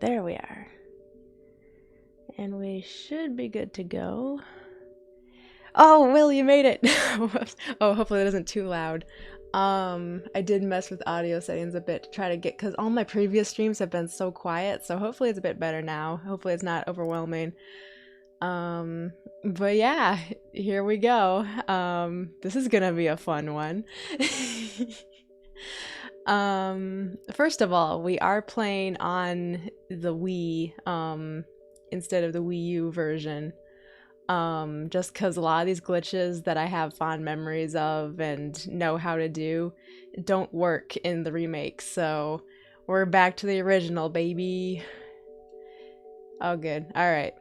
there we are. And we should be good to go. Oh, Will, you made it! Oh, hopefully that isn't too loud. I did mess with audio settings a bit to try to get, because all my previous streams have been so quiet, so hopefully it's a bit better now. Hopefully it's not overwhelming. But yeah, here we go. This is gonna be a fun one. First of all, we are playing on the Wii, instead of the Wii U version. Just because a lot of these glitches that I have fond memories of and know how to do don't work in the remake, so we're back to the original, baby. Oh, good. All right.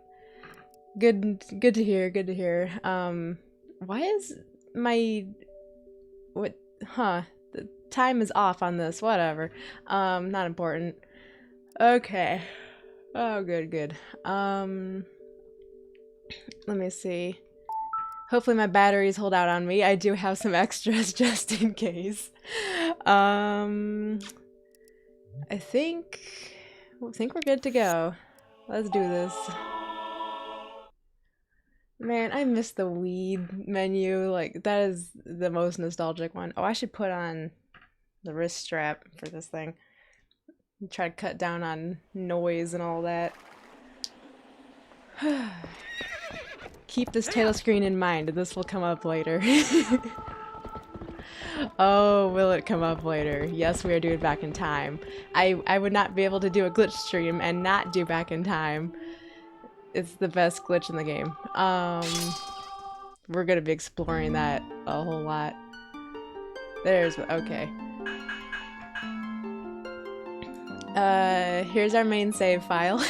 Good to hear, good to hear. Why is my... what? Huh. The time is off on this, whatever. Not important. Okay. Oh, good. Let me see. Hopefully my batteries hold out on me. I do have some extras just in case. I think we're good to go. Let's do this. Man, I miss the Wii menu. Like, that is the most nostalgic one. Oh, I should put on the wrist strap for this thing. Try to cut down on noise and all that. Keep this title screen in mind. This will come up later. Oh, will it come up later? Yes, we are doing Back in Time. I would not be able to do a glitch stream and not do Back in Time. It's the best glitch in the game. We're gonna be exploring that a whole lot. Okay. Here's our main save file.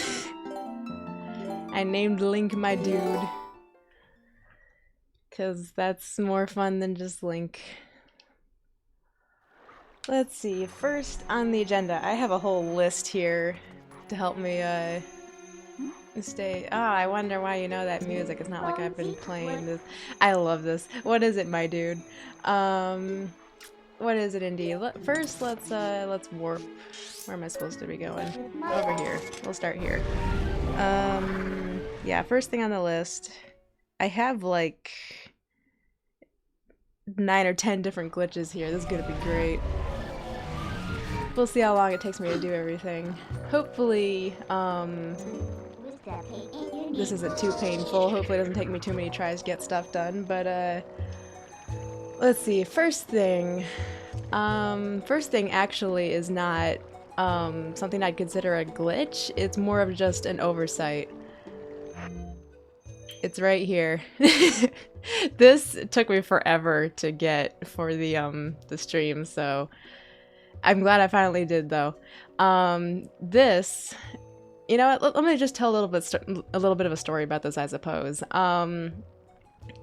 I named Link my dude. Because that's more fun than just Link. Let's see, first on the agenda, I have a whole list here to help me, stay. Oh, I wonder why you know that music. It's not like I've been playing this. I love this. What is it, my dude? What is it indeed? First, let's warp. Where am I supposed to be going? Over here. We'll start here. Yeah, first thing on the list. I have like 9 or 10 different glitches here. This is gonna be great. We'll see how long it takes me to do everything. Hopefully, this isn't too painful. Hopefully it doesn't take me too many tries to get stuff done, but let's see. First thing actually is not something I'd consider a glitch. It's more of just an oversight. It's right here. This took me forever to get for the stream, so I'm glad I finally did though. This, you know what? Let me just tell a little bit of a story about this, I suppose.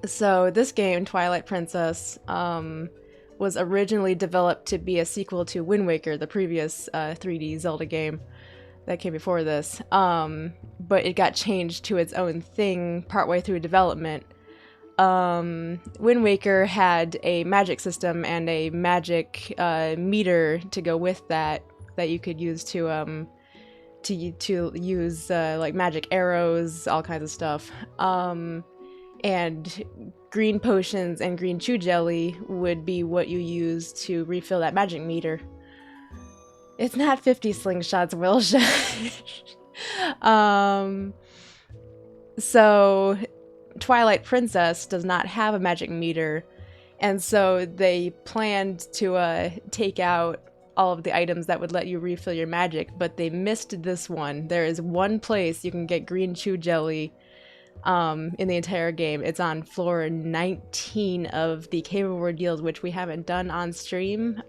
So this game, Twilight Princess, was originally developed to be a sequel to Wind Waker, the previous 3D Zelda game that came before this, but it got changed to its own thing partway through development. Wind Waker had a magic system and a magic meter to go with that you could use to use like magic arrows, all kinds of stuff. And green potions and green chew jelly would be what you use to refill that magic meter. It's not 50 slingshots, Wilsha. So Twilight Princess does not have a magic meter, and so they planned to take out all of the items that would let you refill your magic, but they missed this one. There is one place you can get green chew jelly in the entire game. It's on floor 19 of the Cave of Ordeals, which we haven't done on stream.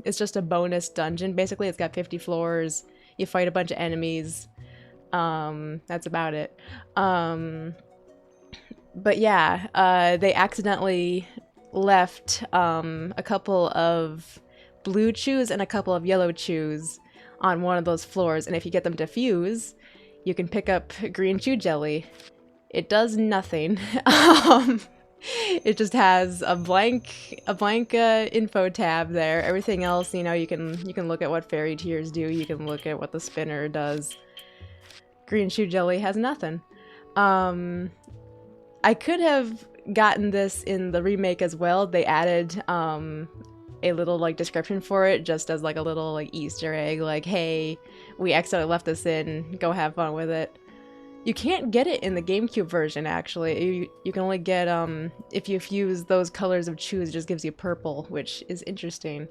It's just a bonus dungeon. Basically, it's got 50 floors. You fight a bunch of enemies. That's about it. But yeah, they accidentally left a couple of blue chews and a couple of yellow chews on one of those floors, and if you get them to fuse, you can pick up green chew jelly. It does nothing. It just has a blank info tab there. Everything else, you know, you can look at what fairy tears do. You can look at what the spinner does. green shoe jelly has nothing. I could have gotten this in the remake as well. They added a little like description for it, just as like a little like Easter egg, like, hey, we accidentally left this in, go have fun with it. You can't get it in the GameCube version, actually. You can only get, if you fuse those colors of chews, it just gives you purple, which is interesting.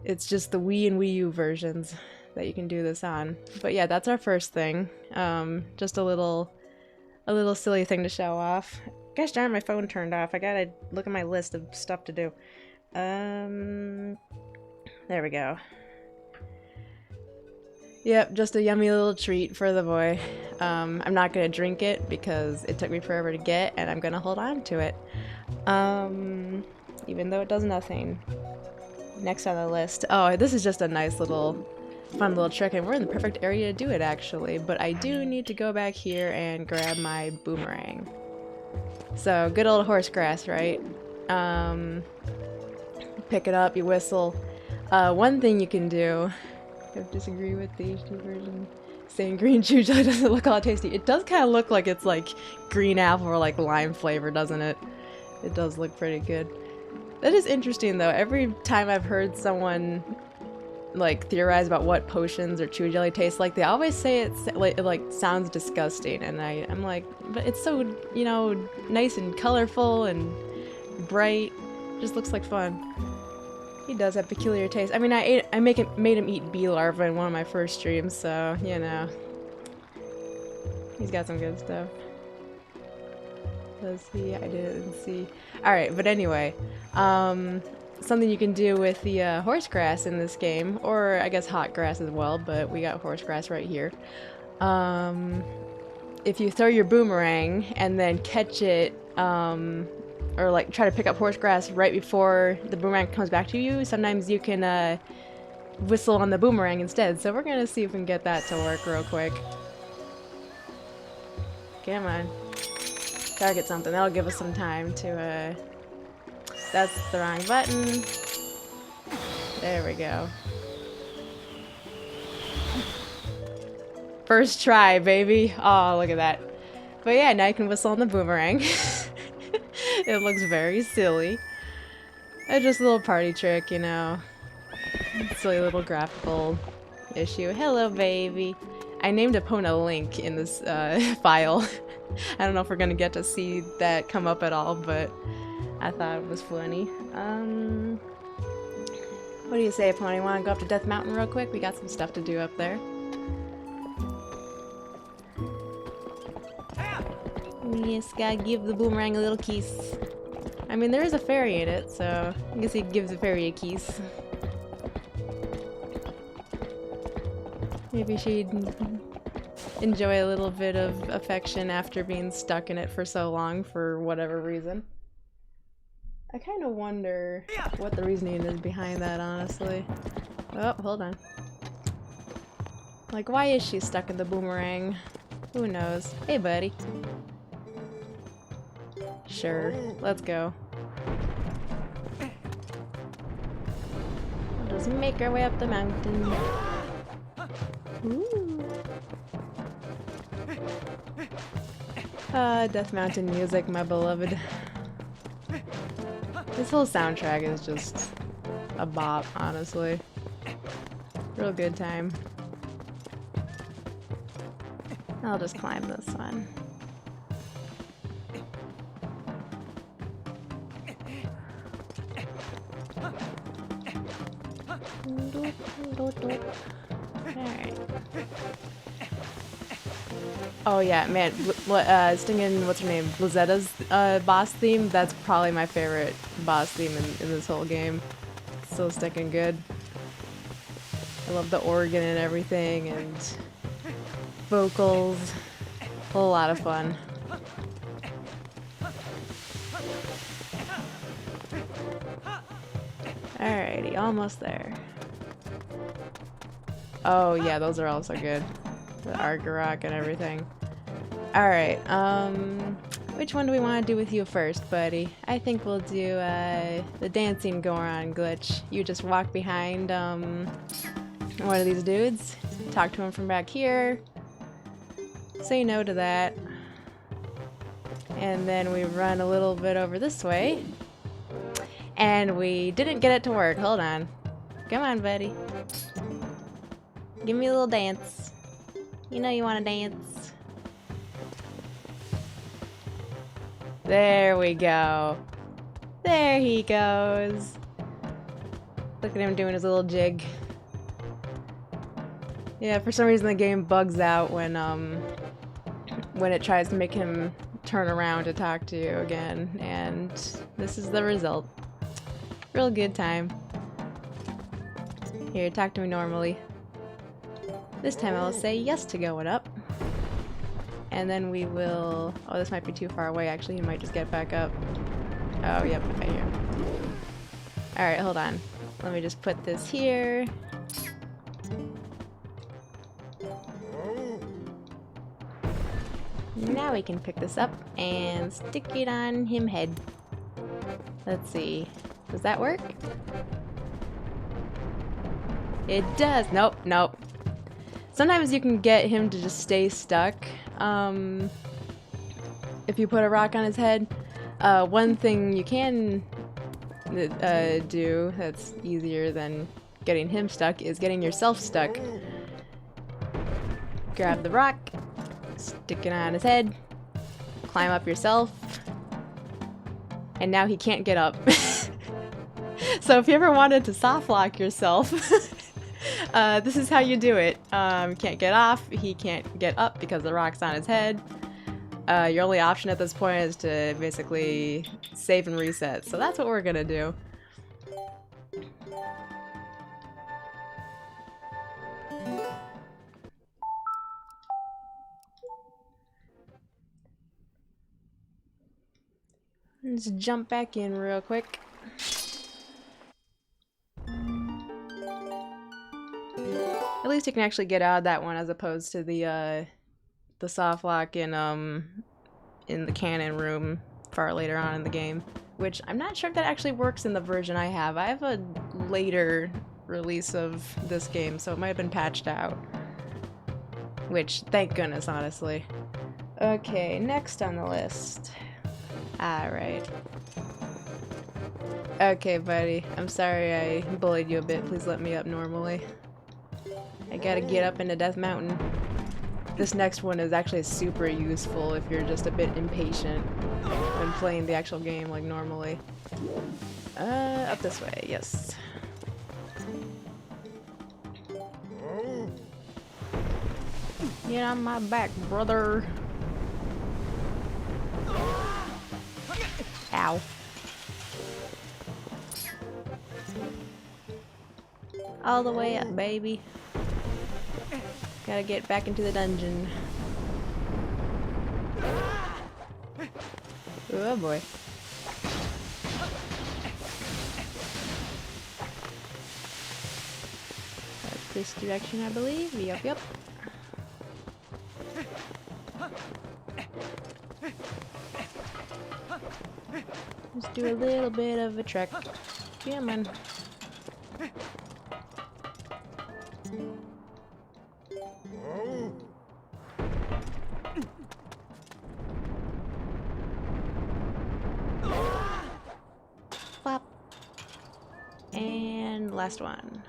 It's just the Wii and Wii U versions that you can do this on. But yeah, that's our first thing. Just a little silly thing to show off. Gosh darn, my phone turned off. I gotta look at my list of stuff to do. There we go. Yep, just a yummy little treat for the boy. I'm not gonna drink it because it took me forever to get, and I'm gonna hold on to it. Even though it does nothing. Next on the list. Oh, this is just a nice little, fun little trick, and we're in the perfect area to do it, actually. But I do need to go back here and grab my boomerang. So, good old horse grass, right? Pick it up, you whistle. One thing you can do, I disagree with the HD version, saying green chew jelly doesn't look all tasty. It does kind of look like it's like green apple or like lime flavor, doesn't it? It does look pretty good. That is interesting though. Every time I've heard someone like theorize about what potions or chew jelly tastes like, they always say it like sounds disgusting, and I'm like, but it's so, you know, nice and colorful and bright. Just looks like fun. He does have peculiar taste. I mean, I made him eat bee larvae in one of my first streams, so you know, he's got some good stuff. Does he? I didn't see. All right, but anyway, something you can do with the horse grass in this game, or I guess hot grass as well, but we got horse grass right here. If you throw your boomerang and then catch it, or like try to pick up horse grass right before the boomerang comes back to you, sometimes you can whistle on the boomerang instead. So we're gonna see if we can get that to work real quick. Come on. Target something. That'll give us some time to, that's the wrong button. There we go. First try, baby. Oh, look at that. But yeah, now you can whistle on the boomerang. It looks very silly. It's just a little party trick, you know. Silly little graphical issue. Hello, baby. I named Epona Link in this file. I don't know if we're gonna get to see that come up at all, but I thought it was funny. What do you say, Epona? You wanna go up to Death Mountain real quick? We got some stuff to do up there. Yes, gotta give the boomerang a little kiss. I mean, there is a fairy in it, so I guess he gives the fairy a kiss. Maybe she'd enjoy a little bit of affection after being stuck in it for so long, for whatever reason. I kind of wonder what the reasoning is behind that, honestly. Oh, hold on. Like, why is she stuck in the boomerang? Who knows? Hey, buddy. Sure, let's go. We'll just make our way up the mountain. Ooh. Death Mountain music, my beloved. This whole soundtrack is just a bop, honestly. Real good time. I'll just climb this one. Alright. Oh yeah, man, stinging, what's her name? Blizetta's boss theme, that's probably my favorite boss theme in this whole game. It's so stinking good. I love the organ and everything, and vocals. A whole lot of fun. Alrighty, almost there. Oh yeah, those are also good. The Argarok and everything. Alright, which one do we want to do with you first, buddy? I think we'll do the dancing Goron glitch. You just walk behind one of these dudes, talk to him from back here, say no to that. And then we run a little bit over this way. And we didn't get it to work. Hold on. Come on, buddy. Give me a little dance. You know you want to dance. There we go. There he goes. Look at him doing his little jig. Yeah, for some reason the game bugs out when it tries to make him turn around to talk to you again, and this is the result. Real good time. Here, talk to me normally. This time I'll say yes to going up. And then we will... Oh, this might be too far away, actually. He might just get back up. Oh, yep, right here. Alright, hold on. Let me just put this here. Now we can pick this up and stick it on him head. Let's see. Does that work? It does. Nope, nope. Sometimes you can get him to just stay stuck. If you put a rock on his head. One thing you can do that's easier than getting him stuck is getting yourself stuck. Grab the rock, stick it on his head, climb up yourself, and now he can't get up. So if you ever wanted to soft lock yourself, this is how you do it. You can't get off, he can't get up because the rock's on his head. Your only option at this point is to basically save and reset. So that's what we're gonna do. Let's jump back in real quick. At least you can actually get out of that one as opposed to the soft lock in the cannon room far later on in the game, which I'm not sure if that actually works in the version I have. I have a later release of this game, so it might have been patched out. Which, thank goodness, honestly. Okay, next on the list. Alright. Okay, buddy. I'm sorry I bullied you a bit. Please let me up normally. I gotta get up into Death Mountain. This next one is actually super useful if you're just a bit impatient when playing the actual game like normally. Up this way, yes. Get on my back, brother. Ow. All the way up, baby. Gotta get back into the dungeon. Oh boy. That's this direction, I believe. Yup, yup. Let's do a little bit of a trek. Come on. Flop. And last one.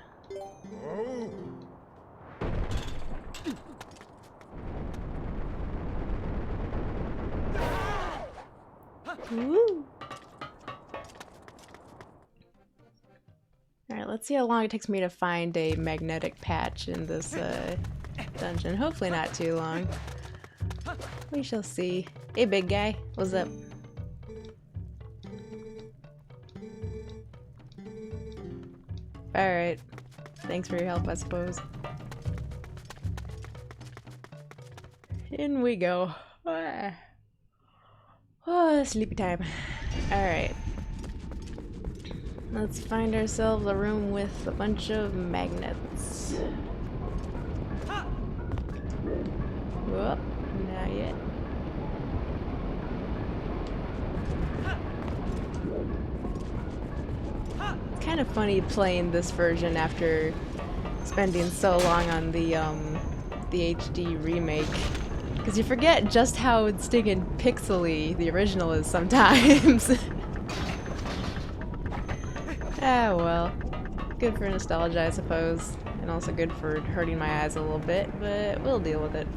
Woo! Alright, let's see how long it takes me to find a magnetic patch in this dungeon. Hopefully not too long. We shall see. Hey, big guy. What's up? Alright. Thanks for your help, I suppose. In we go. Oh, sleepy time. Alright. Let's find ourselves a room with a bunch of magnets. Whoop, not yet. It's kind of funny playing this version after spending so long on the HD remake. Because you forget just how stinking pixely the original is sometimes. Ah, well. Good for nostalgia, I suppose. And also good for hurting my eyes a little bit, but we'll deal with it.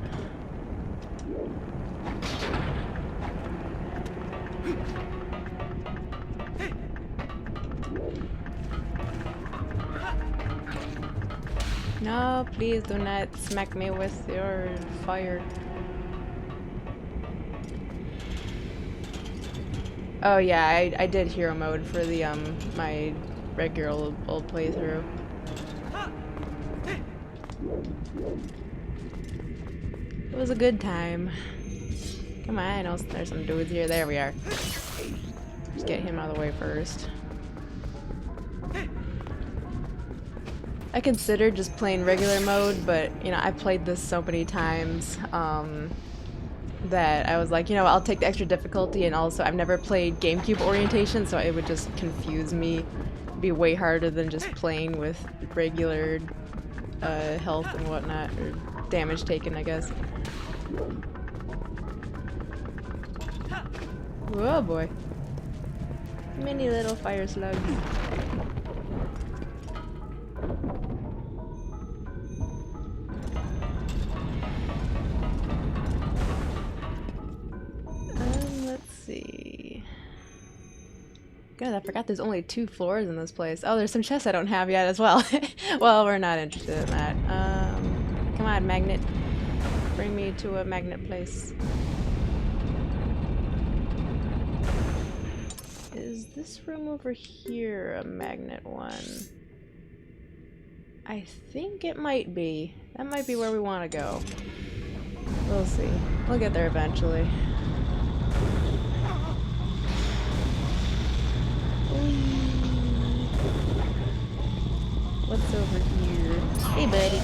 No, please do not smack me with your fire. Oh yeah, I did hero mode for the my regular old playthrough. It was a good time. Come on, there's some dudes here. There we are. Just get him out of the way first. I considered just playing regular mode, but you know, I played this so many times that I was like, you know, I'll take the extra difficulty, and also I've never played GameCube orientation, so it would just confuse me. It'd be way harder than just playing with regular health and whatnot, or damage taken, I guess. Oh boy. Many little fire slugs. Let's see. God, I forgot there's only 2 floors in this place. Oh, there's some chests I don't have yet as well. Well, we're not interested in that. Come on, magnet. Bring me to a magnet place. Is this room over here a magnet one? I think it might be. That might be where we want to go. We'll see. We'll get there eventually. What's over here? Hey, buddy.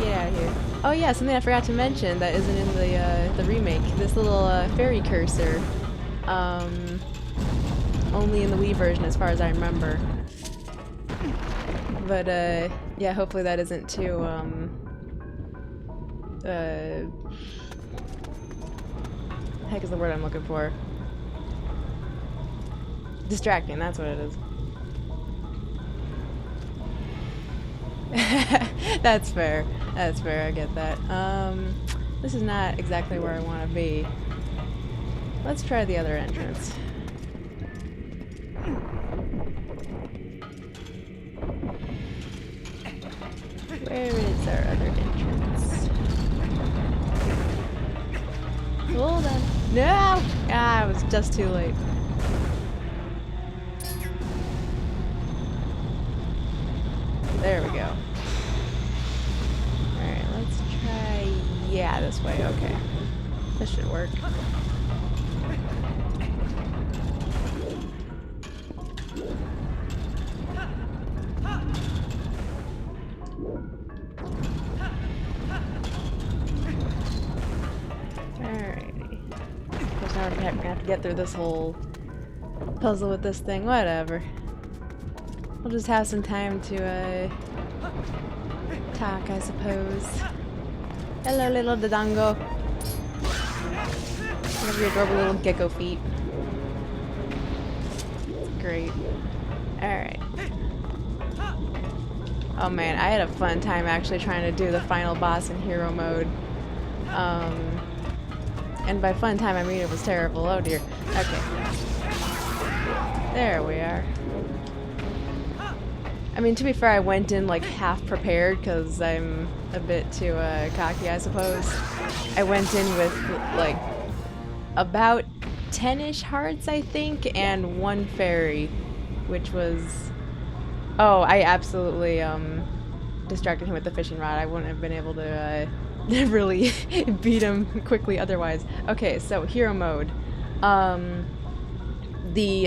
Get out of here. Oh yeah, something I forgot to mention that isn't in the remake. This little fairy cursor. Only in the Wii version, as far as I remember. But yeah, hopefully that isn't too heck is the word I'm looking for? Distracting, that's what it is. That's fair. That's fair, I get that. This is not exactly where I want to be. Let's try the other entrance. Where is our other entrance? Hold on. No! Ah, I was just too late. There we go. Alright, let's try... Yeah, this way. Okay. This should work. Alrighty. Of course, now we're gonna have to get through this whole puzzle with this thing. Whatever. We'll just have some time to talk, I suppose. Hello, little Dodongo. Look at your adorable little gecko feet. Great. Alright. Oh man, I had a fun time actually trying to do the final boss in hero mode. And by fun time I mean it was terrible. Oh dear. Okay. There we are. I mean, to be fair, I went in like half prepared because I'm a bit too cocky, I suppose. I went in with like about 10-ish hearts, I think, and 1 fairy, which was... Oh, I absolutely distracted him with the fishing rod. I wouldn't have been able to really beat him quickly otherwise. Okay, so hero mode. The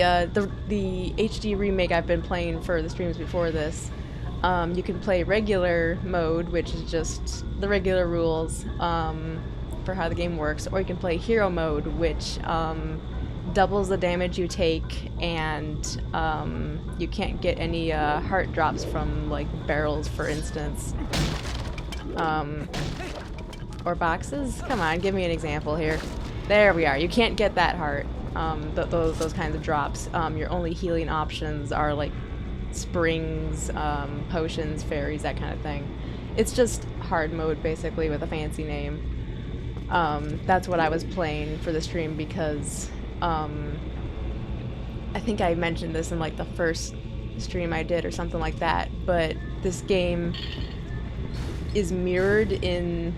HD remake I've been playing for the streams before this, you can play regular mode, which is just the regular rules for how the game works, or you can play hero mode, which doubles the damage you take, and you can't get any heart drops from like barrels, for instance. Or boxes? Come on, give me an example here. There we are. You can't get that heart. Those kinds of drops. Your only healing options are like springs, potions, fairies, that kind of thing. It's just hard mode basically with a fancy name. That's what I was playing for the stream because I think I mentioned this in like the first stream I did or something like that, but this game is mirrored in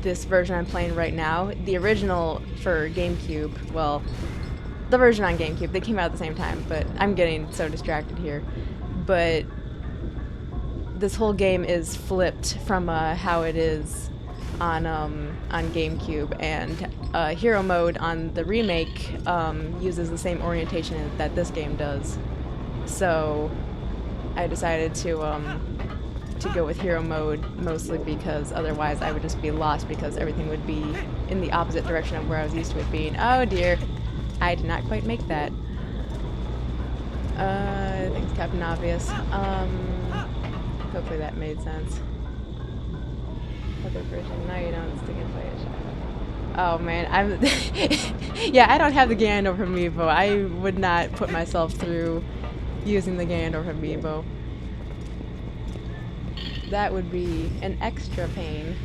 this version I'm playing right now. The original for GameCube, well, the version on GameCube, they came out at the same time, but I'm getting so distracted here. But this whole game is flipped from how it is on GameCube, and hero mode on the remake uses the same orientation that this game does. So I decided to go with hero mode, mostly because otherwise I would just be lost because everything would be in the opposite direction of where I was used to it being. Oh dear, I did not quite make that. I think it's Captain Obvious. Hopefully that made sense. Other version, no you don't, stick and play it. Oh man, I'm yeah, I don't have the Ganondorf amiibo. I would not put myself through using the Ganondorf amiibo. That would be an extra pain.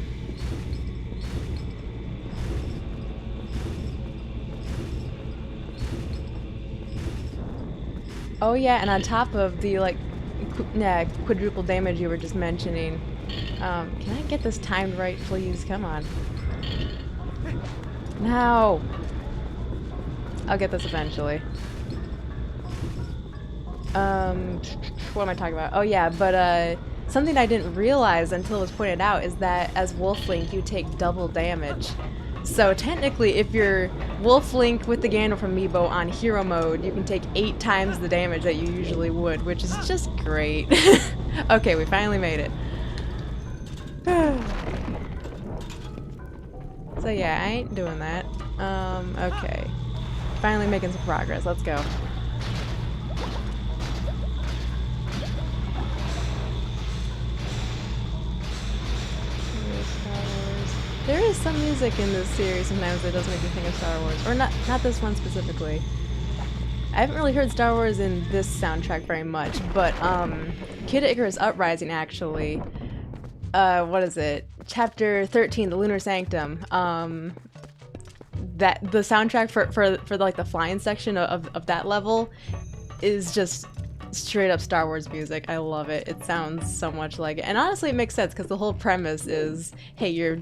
Oh yeah, and on top of the like quadruple damage you were just mentioning, can I get this timed right, please? Come on. No! I'll get this eventually. What am I talking about? Oh yeah, but something I didn't realize until it was pointed out is that as Wolf Link you take double damage. So technically if you're Wolf Link with the Ganondorf amiibo on hero mode, you can take 8 times the damage that you usually would, which is just great. Okay, we finally made it. So yeah, I ain't doing that. Okay. Finally making some progress. Let's go. There is some music in this series sometimes that does make me think of Star Wars. Or not this one specifically. I haven't really heard Star Wars in this soundtrack very much, but Kid Icarus Uprising actually, what is it? Chapter 13, The Lunar Sanctum. That the soundtrack for like the flying section of that level is just straight up Star Wars music. I love it. It sounds so much like it. And honestly, it makes sense because the whole premise is, hey, you're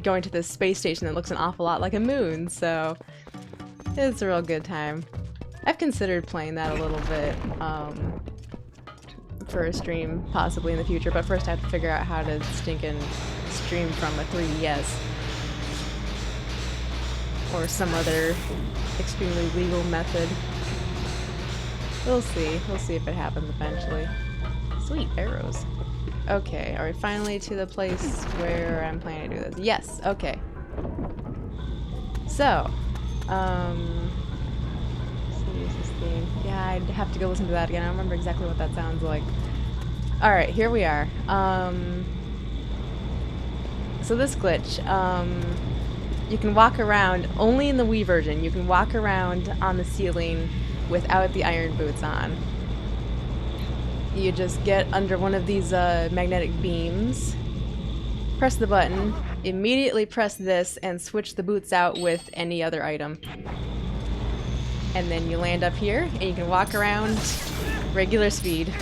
going to this space station that looks an awful lot like a moon, so it's a real good time. I've considered playing that a little bit for a stream, possibly in the future, but first I have to figure out how to stinking stream from a 3DS. Or some other extremely legal method. We'll see. We'll see if it happens eventually. Sweet, arrows. Okay, are we finally to the place where I'm planning to do this? Yes, okay. So, let's see, is this theme? Yeah, I'd have to go listen to that again. I don't remember exactly what that sounds like. Alright, here we are. So this glitch, you can walk around, only in the Wii version, you can walk around on the ceiling without the iron boots on. You just get under one of these magnetic beams, press the button, immediately press this, and switch the boots out with any other item. And then you land up here, and you can walk around regular speed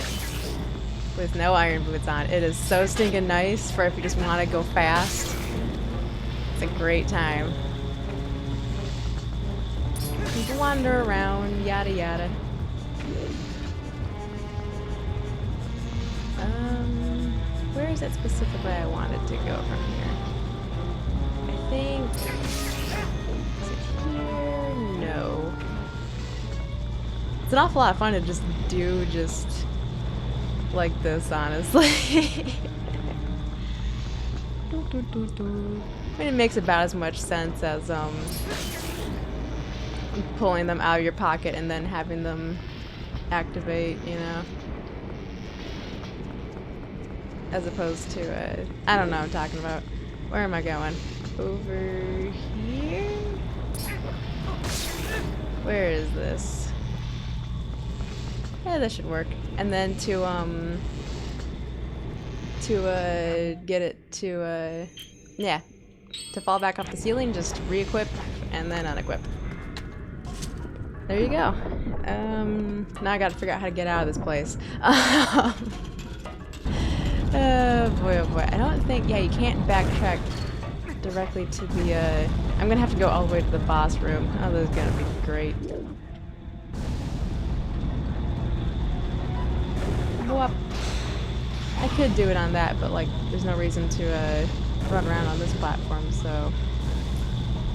with no iron boots on. It is so stinking nice for if you just want to go fast. It's a great time. You can wander around, yada yada. Where is it specifically I wanted to go from here? I think... Is it here? No. It's an awful lot of fun to just do like this, honestly. I mean, it makes about as much sense as pulling them out of your pocket and then having them activate, you know, as opposed to I don't know what I'm talking about. Where am I going? over here? Where is this? Yeah, this should work. And then to get it to, yeah, to fall back off the ceiling, just re-equip and then unequip. There you go. Now I gotta figure out how to get out of this place. Oh boy, oh boy. I don't think, yeah, you can't backtrack directly to the, I'm gonna have to go all the way to the boss room. Oh, this is gonna be great. Whoop. I could do it on that, but like, there's no reason to, run around on this platform, so...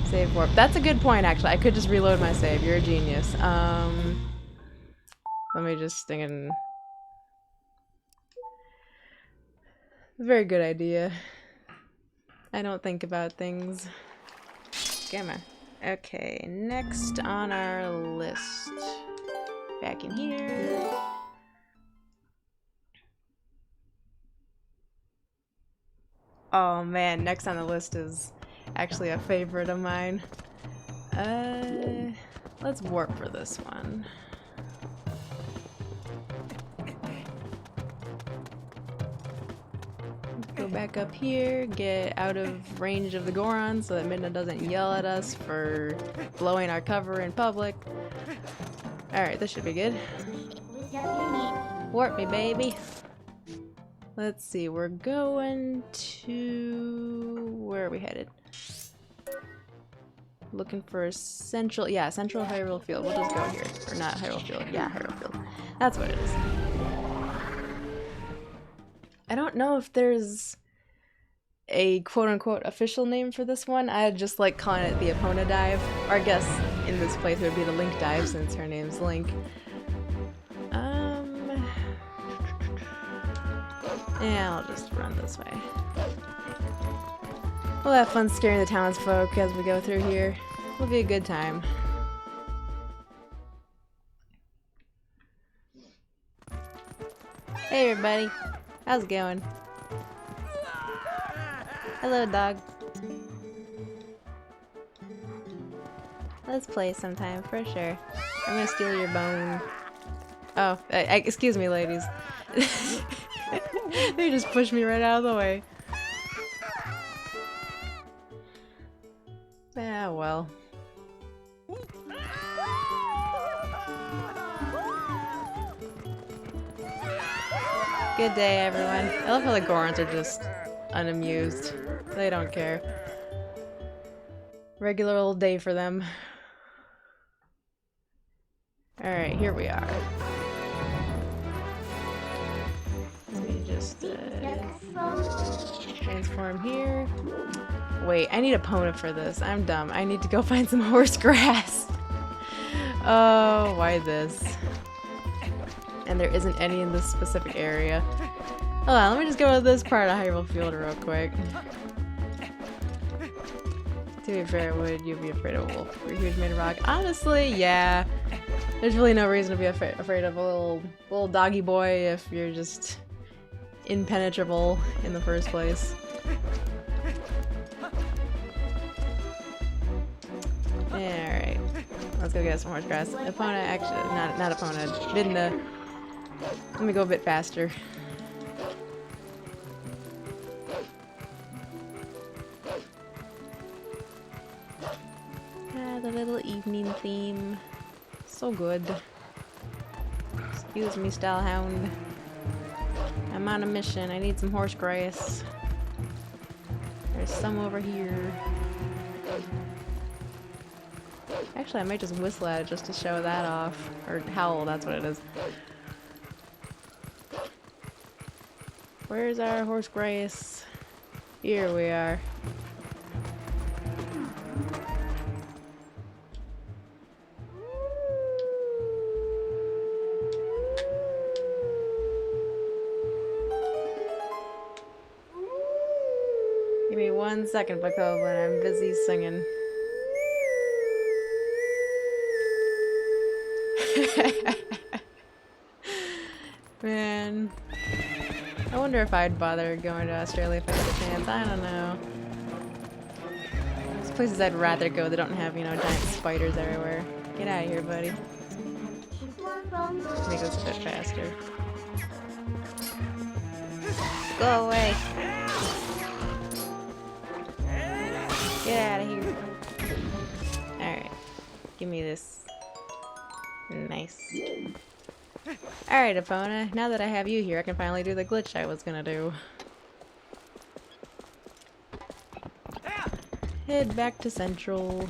Save warp. That's a good point, actually. I could just reload my save. You're a genius. Let me just think in... Very good idea. I don't think about things. Gamma. Okay, next on our list. Back in here. Oh man, next on the list is actually a favorite of mine. Let's warp for this one. Go back up here, get out of range of the Goron so that Midna doesn't yell at us for blowing our cover in public. Alright, this should be good. Warp me, baby. Let's see, we're going to... Where are we headed? Looking for central... Yeah, central Hyrule Field. We'll just go here. Or not Hyrule Field. Yeah, Hyrule Field. That's what it is. I don't know if there's a quote-unquote official name for this one. I just like calling it the Epona Dive. Or I guess in this place it would be the Link Dive since her name's Link. Yeah, I'll just run this way. We'll have fun scaring the townsfolk as we go through here. It'll be a good time. Hey everybody, how's it going? Hello dog. Let's play sometime for sure. I'm gonna steal your bone. Oh, excuse me ladies. They just pushed me right out of the way. Ah, well. Good day, everyone. I love how the Gorons are just unamused. They don't care. Regular old day for them. Alright, here we are. Just transform here. Wait, I need Epona for this. I'm dumb. I need to go find some horse grass. Oh, why this? And there isn't any in this specific area. Hold on, let me just go to this part of Hyrule Field real quick. To be fair, would you be afraid of a wolf? Or a huge made of rock? Honestly, yeah. There's really no reason to be afraid of a little doggy boy if you're just impenetrable in the first place. Alright. Let's go get some horse grass. Epona, actually, not Epona, Midna. Let me go a bit faster. Ah, the little evening theme. So good. Excuse me, Stallhound. I'm on a mission. I need some horse grass. There's some over here. Actually, I might just whistle at it just to show that off. Or howl, that's what it is. Where's our horse grace? Here we are. Give me 1 second, Bakoblin. I'm busy singing. Man. I wonder if I'd bother going to Australia if I had a chance. I don't know. places I'd rather go that don't have, you know, giant spiders everywhere. Get out of here, buddy. Make this a bit faster. Go away. Get out of here. Alright. Give me this. Nice. Alright, Epona. Now that I have you here, I can finally do the glitch I was gonna do. Head back to Central.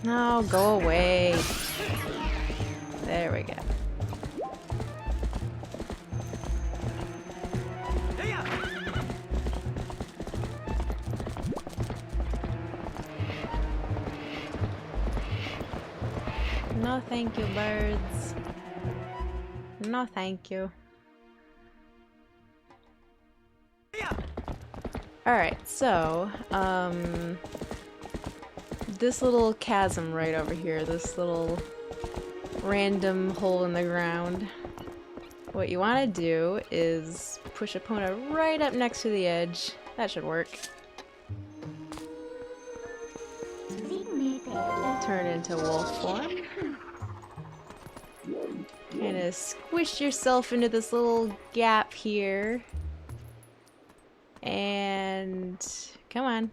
No, go away. There we go. No thank you, birds. No thank you. Alright, so, this little chasm right over here, this little random hole in the ground, what you want to do is push Epona right up next to the edge. That should work. Turn into wolf form. Kind of squish yourself into this little gap here. And come on.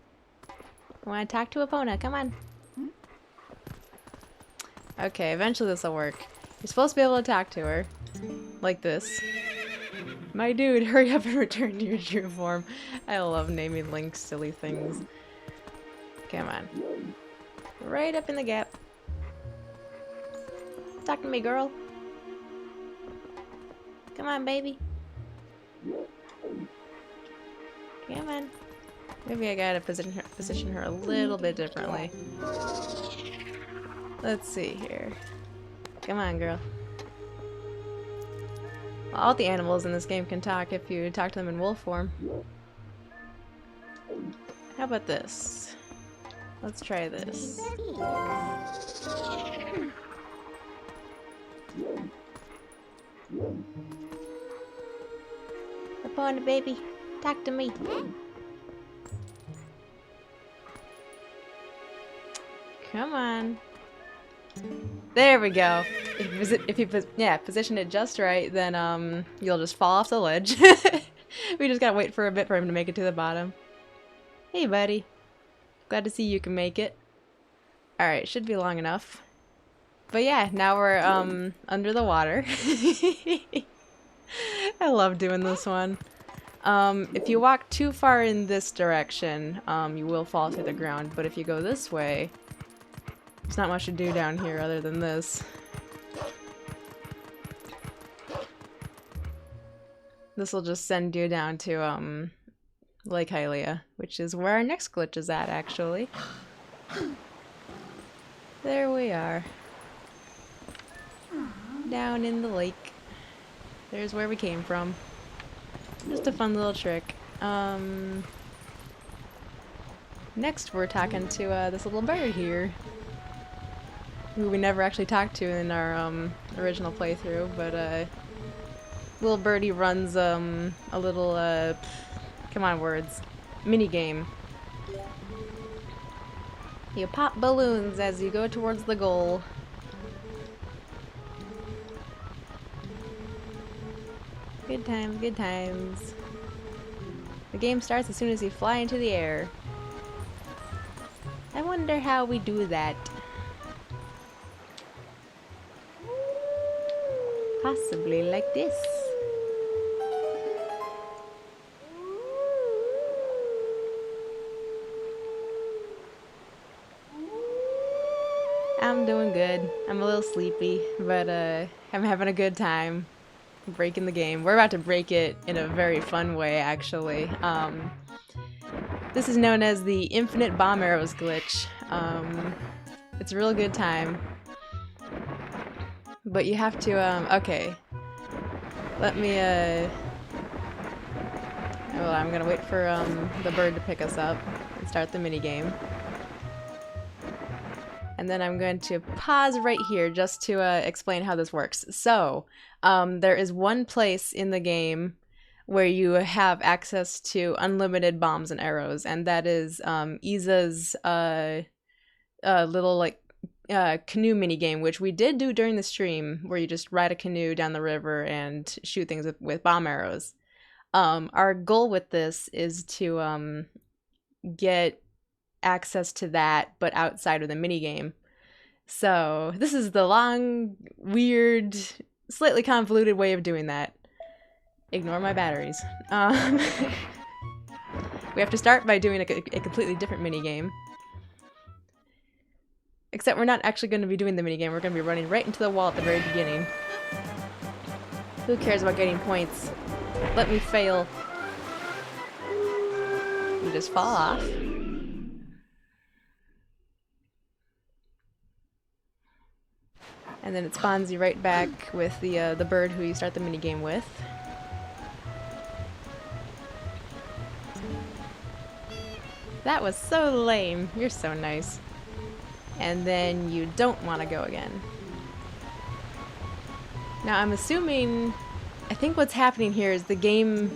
I want to talk to Epona. Come on. Okay, eventually this will work. You're supposed to be able to talk to her. Like this. My dude, hurry up and return to your true form. I love naming Link silly things. Come on. Right up in the gap. Talk to me, girl. Come on, baby. Come on. Maybe I gotta position her a little bit differently. Let's see here. Come on, girl. Well, all the animals in this game can talk if you talk to them in wolf form. How about this? Let's try this. Epona, baby, talk to me. Come on. There we go. If you position it just right, then you'll just fall off the ledge. We just gotta wait for a bit for him to make it to the bottom. Hey, buddy. Glad to see you can make it. Alright, should be long enough. But yeah, now we're under the water. I love doing this one. If you walk too far in this direction, you will fall through the ground, but if you go this way, there's not much to do down here other than this. This will just send you down to, Lake Hylia, which is where our next glitch is at, actually. There we are. Down in the lake. There's where we came from. Just a fun little trick. Next we're talking to this little bird here, who we never actually talked to in our original playthrough, but little birdie runs a little come on, words, mini game. You pop balloons as you go towards the goal. Good times, good times. The game starts as soon as you fly into the air. I wonder how we do that. Possibly like this. I'm doing good. I'm a little sleepy, but I'm having a good time breaking the game. We're about to break it in a very fun way, actually. This is known as the Infinite Bomb Arrows glitch. It's a real good time. But you have to, okay. Let me, well, I'm gonna wait for, the bird to pick us up and start the minigame. And then I'm going to pause right here just to explain how this works. So, there is one place in the game where you have access to unlimited bombs and arrows, and that is Isa's little like canoe mini game, which we did do during the stream, where you just ride a canoe down the river and shoot things with bomb arrows. Our goal with this is to get access to that, but outside of the minigame. So this is the long, weird, slightly convoluted way of doing that. Ignore my batteries. We have to start by doing a completely different minigame. Except we're not actually going to be doing the minigame, we're going to be running right into the wall at the very beginning. Who cares about getting points? Let me fail. You just fall off. And then it spawns you right back with the bird who you start the minigame with. That was so lame. You're so nice. And then you don't want to go again. Now I'm assuming, I think what's happening here is the game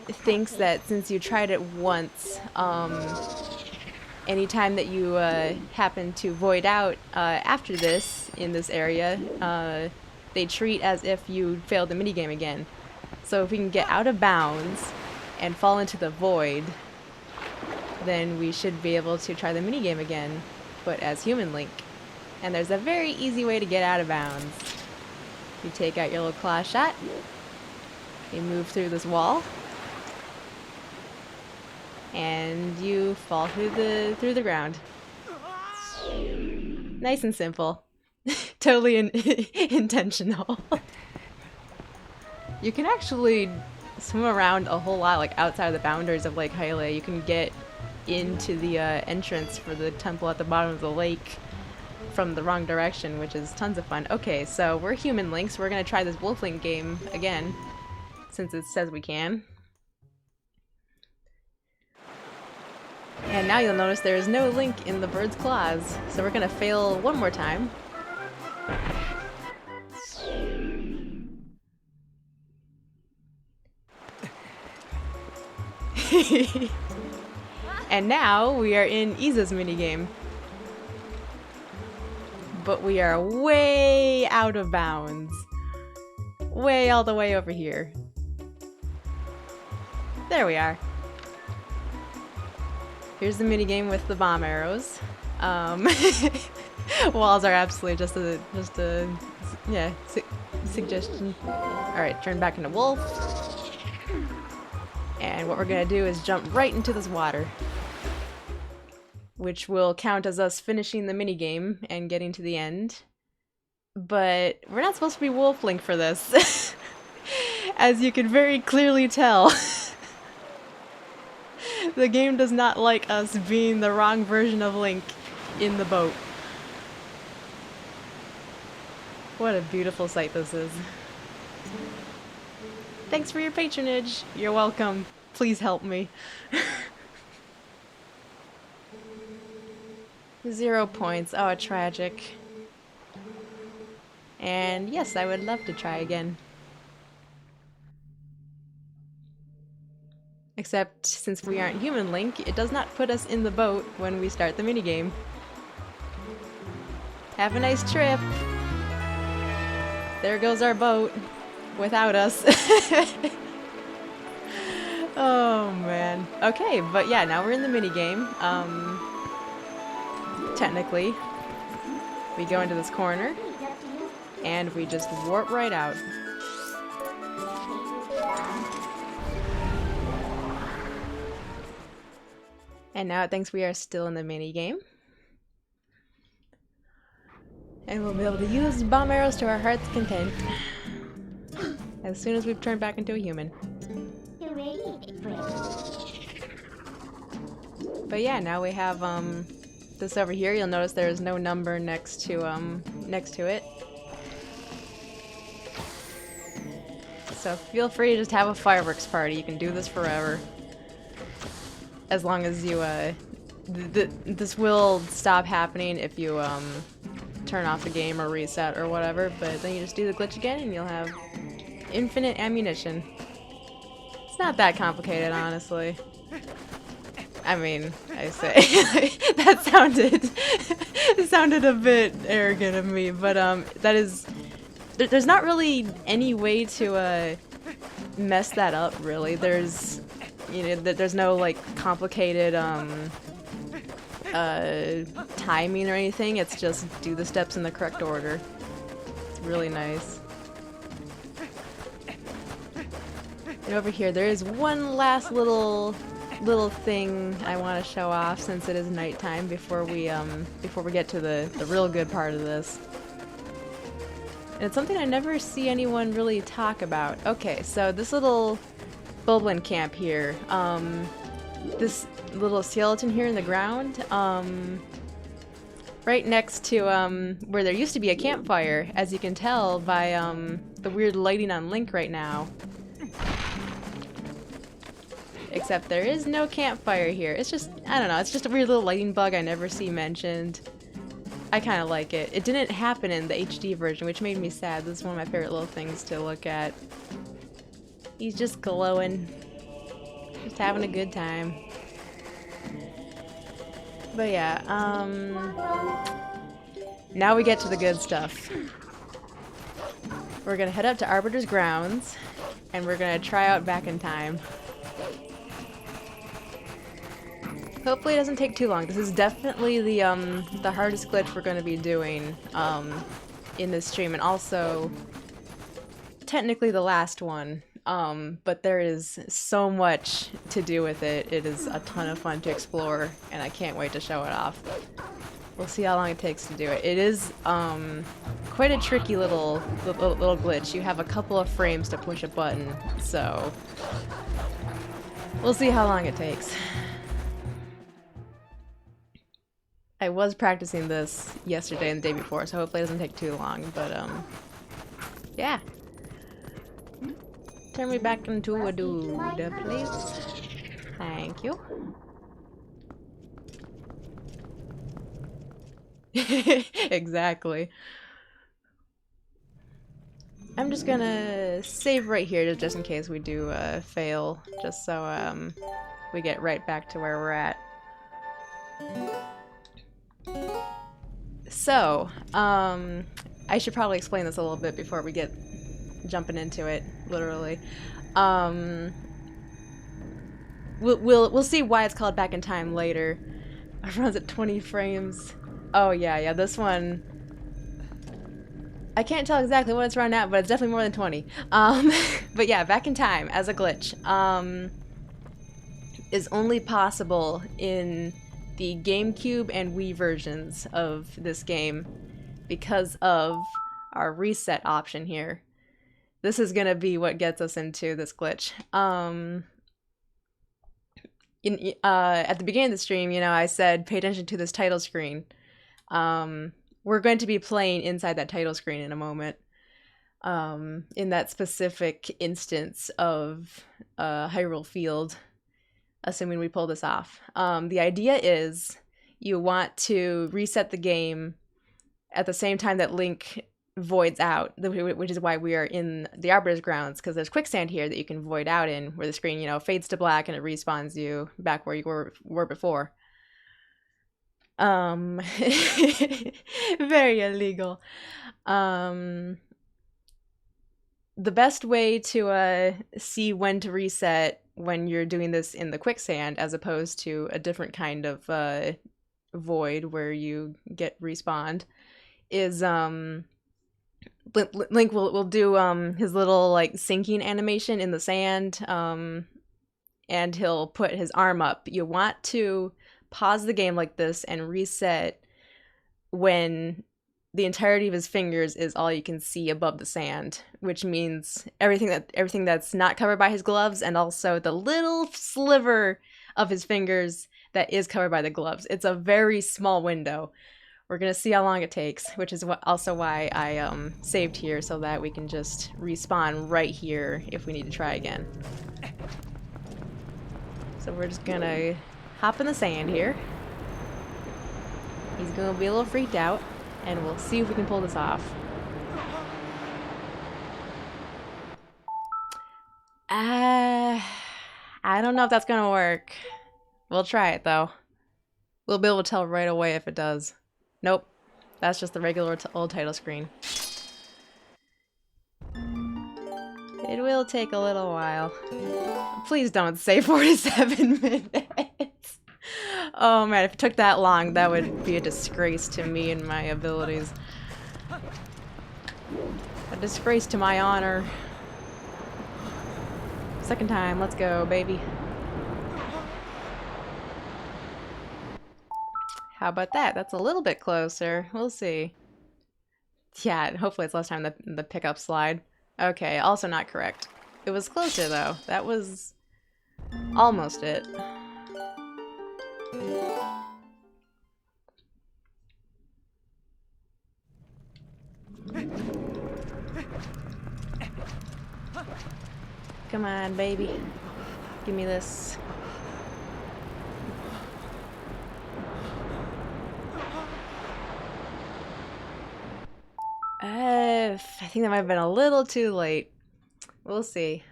thinks that since you tried it once, anytime that you happen to void out after this in this area, they treat as if you failed the minigame again. So if we can get out of bounds and fall into the void, then we should be able to try the minigame again, but as human Link. And there's a very easy way to get out of bounds. You take out your little claw shot, you move through this wall, and you fall through the ground. Nice and simple. Totally intentional. You can actually swim around a whole lot, like outside of the boundaries of Lake Hylia. You can get into the entrance for the temple at the bottom of the lake from the wrong direction, which is tons of fun. Okay, so we're human Links. We're gonna try this Wolf Link game again, since it says we can. And now you'll notice there is no link in the bird's claws, so we're gonna fail one more time. And now we are in Isa's minigame. But we are way out of bounds. Way all the way over here. There we are. Here's the minigame with the bomb arrows. Walls are absolutely just a suggestion. Alright, turn back into wolf. And what we're gonna do is jump right into this water, which will count as us finishing the minigame and getting to the end. But we're not supposed to be Wolf Link for this. As you can very clearly tell. The game does not like us being the wrong version of Link in the boat. What a beautiful sight this is. Thanks for your patronage. You're welcome. Please help me. 0 points. Oh, tragic. And yes, I would love to try again. Except, since we aren't human Link, it does not put us in the boat when we start the minigame. Have a nice trip! There goes our boat. Without us. Oh man. Okay, but yeah, now we're in the minigame. Technically, we go into this corner, and we just warp right out. And now it thinks we are still in the minigame. And we'll be able to use bomb arrows to our heart's content. As soon as we've turned back into a human. But yeah, now we have this over here. You'll notice there is no number next to it. So feel free to just have a fireworks party. You can do this forever. As long as you this will stop happening if you turn off the game or reset or whatever, but then you just do the glitch again and you'll have infinite ammunition. It's not that complicated, honestly. I mean, I say that sounded a bit arrogant of me, but that is there's not really any way to mess that up, really. There's there's no like complicated timing or anything. It's just do the steps in the correct order. It's really nice. And over here there is one last little thing I want to show off since it is nighttime before we get to the real good part of this. And it's something I never see anyone really talk about. Okay, so this little Bulblin camp here, this little skeleton here in the ground, right next to where there used to be a campfire, as you can tell by the weird lighting on Link right now. Except there is no campfire here. It's just, I don't know, it's just a weird little lighting bug I never see mentioned. I kind of like it. It didn't happen in the HD version, which made me sad. This is one of my favorite little things to look at. He's just glowing. Just having a good time. But yeah, now we get to the good stuff. We're gonna head up to Arbiter's Grounds, and we're gonna try out Back in Time. Hopefully it doesn't take too long. This is definitely the hardest glitch we're going to be doing in this stream, and also technically the last one. But there is so much to do with it. It is a ton of fun to explore, and I can't wait to show it off. We'll see how long it takes to do it. It is quite a tricky little glitch. You have a couple of frames to push a button, so we'll see how long it takes. I was practicing this yesterday and the day before, so hopefully it doesn't take too long, but yeah. Turn me back into a dude, please. Thank you. Exactly. I'm just gonna save right here just in case we do fail, just so we get right back to where we're at. So, I should probably explain this a little bit before we get jumping into it, literally. We'll see why it's called Back in Time later. It runs at 20 frames. Oh yeah, this one, I can't tell exactly what it's run at, but it's definitely more than 20. But yeah, Back in Time as a glitch is only possible in the GameCube and Wii versions of this game because of our reset option here. This is gonna be what gets us into this glitch. At the beginning of the stream, I said pay attention to this title screen. We're going to be playing inside that title screen in a moment. In that specific instance of Hyrule Field, assuming we pull this off. The idea is you want to reset the game at the same time that Link voids out, which is why we are in the Arbiter's Grounds, because there's quicksand here that you can void out in, where the screen, fades to black and it respawns you back where you were before. Very illegal. The best way to see when to reset when you're doing this in the quicksand, as opposed to a different kind of void where you get respawned, is Link will do his little like sinking animation in the sand, and he'll put his arm up. You want to pause the game like this and reset when the entirety of his fingers is all you can see above the sand, which means everything that's not covered by his gloves, and also the little sliver of his fingers that is covered by the gloves. It's a very small window. We're gonna see how long it takes, which is also why I saved here, so that we can just respawn right here if we need to try again. So we're just gonna hop in the sand here. He's gonna be a little freaked out, and we'll see if we can pull this off. I don't know if that's gonna work. We'll try it though. We'll be able to tell right away if it does. Nope. That's just the regular old title screen. It will take a little while. Please don't say 4 to 7 minutes. Oh man, if it took that long, that would be a disgrace to me and my abilities. A disgrace to my honor. Second time, let's go, baby. How about that? That's a little bit closer. We'll see. Yeah, hopefully it's less time than the pickup slide. Okay, also not correct. It was closer though. That was almost it. Come on, baby. Give me this. I think that might have been a little too late. We'll see.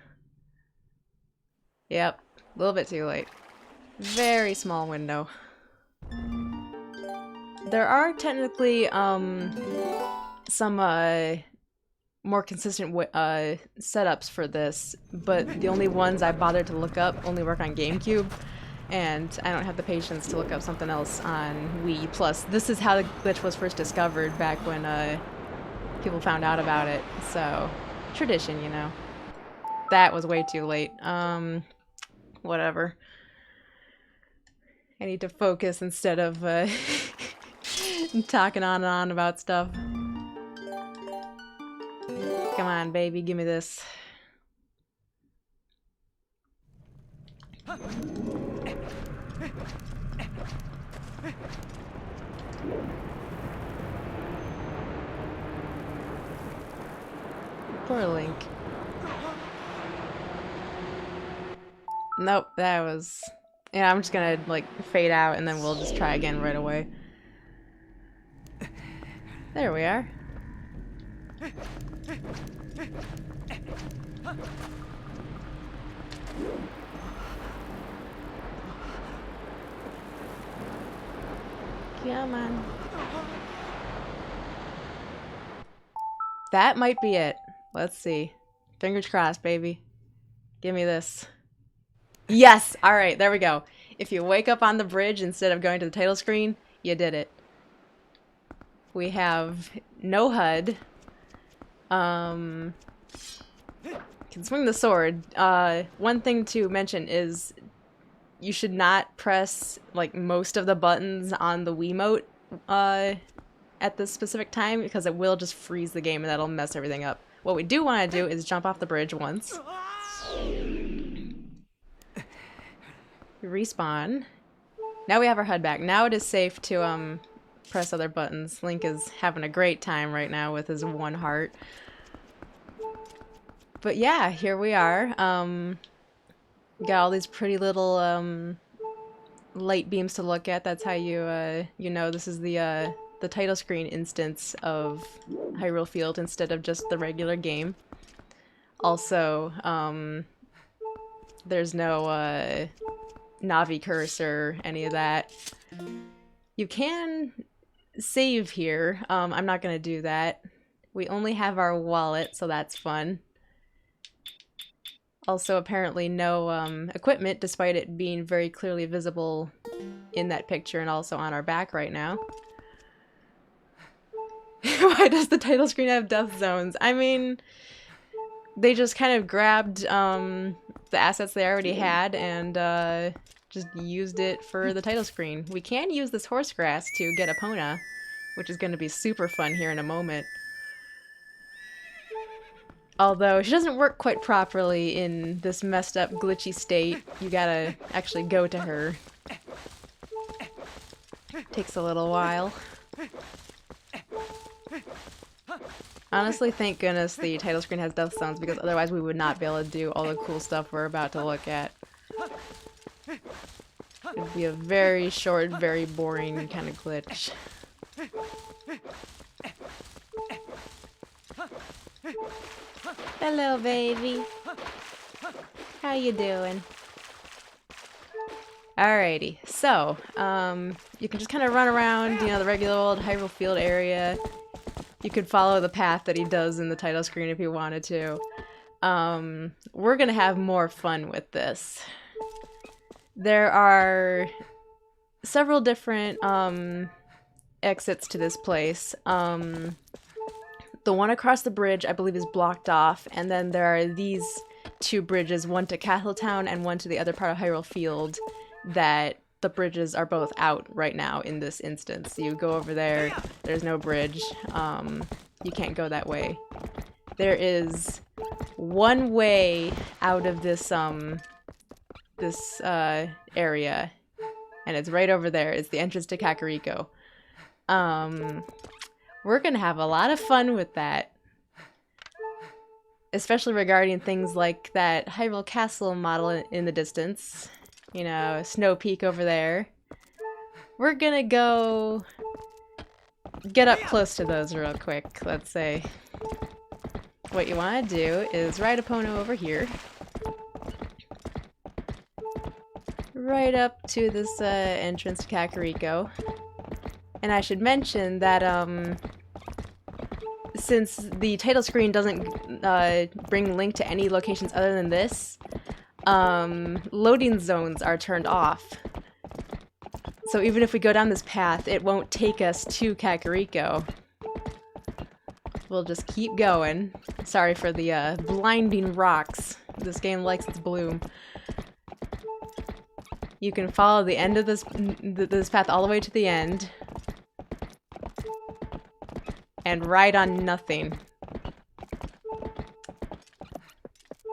Yep, a little bit too late. Very small window. There are technically some more consistent setups for this, but the only ones I bothered to look up only work on GameCube, and I don't have the patience to look up something else on Wii. Plus, this is how the glitch was first discovered back when people found out about it, so tradition, you know. That was way too late. Whatever. I need to focus instead of talking on and on about stuff. Come on, baby, give me this. Poor Link. Nope, that was... Yeah, I'm just gonna, like, fade out and then we'll just try again right away. There we are. Come on. That might be it. Let's see. Fingers crossed, baby. Give me this. Yes! Alright, there we go. If you wake up on the bridge instead of going to the title screen, you did it. We have no HUD. Can swing the sword. One thing to mention is you should not press like most of the buttons on the Wiimote at this specific time because it will just freeze the game and that'll mess everything up. What we do want to do is jump off the bridge once. Respawn. Now we have our HUD back. Now it is safe to press other buttons. Link is having a great time right now with his one heart. But yeah, here we are. Got all these pretty little light beams to look at. That's how you you know this is the title screen instance of Hyrule Field instead of just the regular game. Also, there's no Navi cursor, any of that. You can save here. I'm not gonna do that. We only have our wallet, so that's fun. Also, apparently no equipment, despite it being very clearly visible in that picture and also on our back right now. Why does the title screen have death zones? I mean, they just kind of grabbed the assets they already had and just used it for the title screen. We can use this horse grass to get Epona, which is going to be super fun here in a moment. Although she doesn't work quite properly in this messed up glitchy state. You gotta actually go to her. Takes a little while. Honestly, thank goodness the title screen has death zones because otherwise we would not be able to do all the cool stuff we're about to look at. It'd be a very short, very boring kind of glitch. Hello, baby. How you doing? Alrighty, so, you can just kind of run around, you know, the regular old Hyrule Field area. You could follow the path that he does in the title screen if you wanted to. We're gonna have more fun with this. There are several different, exits to this place. The one across the bridge, I believe, is blocked off, and then there are these two bridges, one to Castletown and one to the other part of Hyrule Field, that the bridges are both out right now in this instance. You go over there, there's no bridge, you can't go that way. There is one way out of this, area, and it's right over there. It's the entrance to Kakariko. We're gonna have a lot of fun with that. Especially regarding things like that Hyrule Castle model in the distance. You know, Snow Peak over there. We're gonna go get up close to those real quick, let's say. What you want to do is ride Epona over here. Right up to this entrance to Kakariko. And I should mention that since the title screen doesn't bring Link to any locations other than this, loading zones are turned off. So even if we go down this path, it won't take us to Kakariko. We'll just keep going. Sorry for the blinding rocks. This game likes its bloom. You can follow the end of this path all the way to the end. And ride on nothing.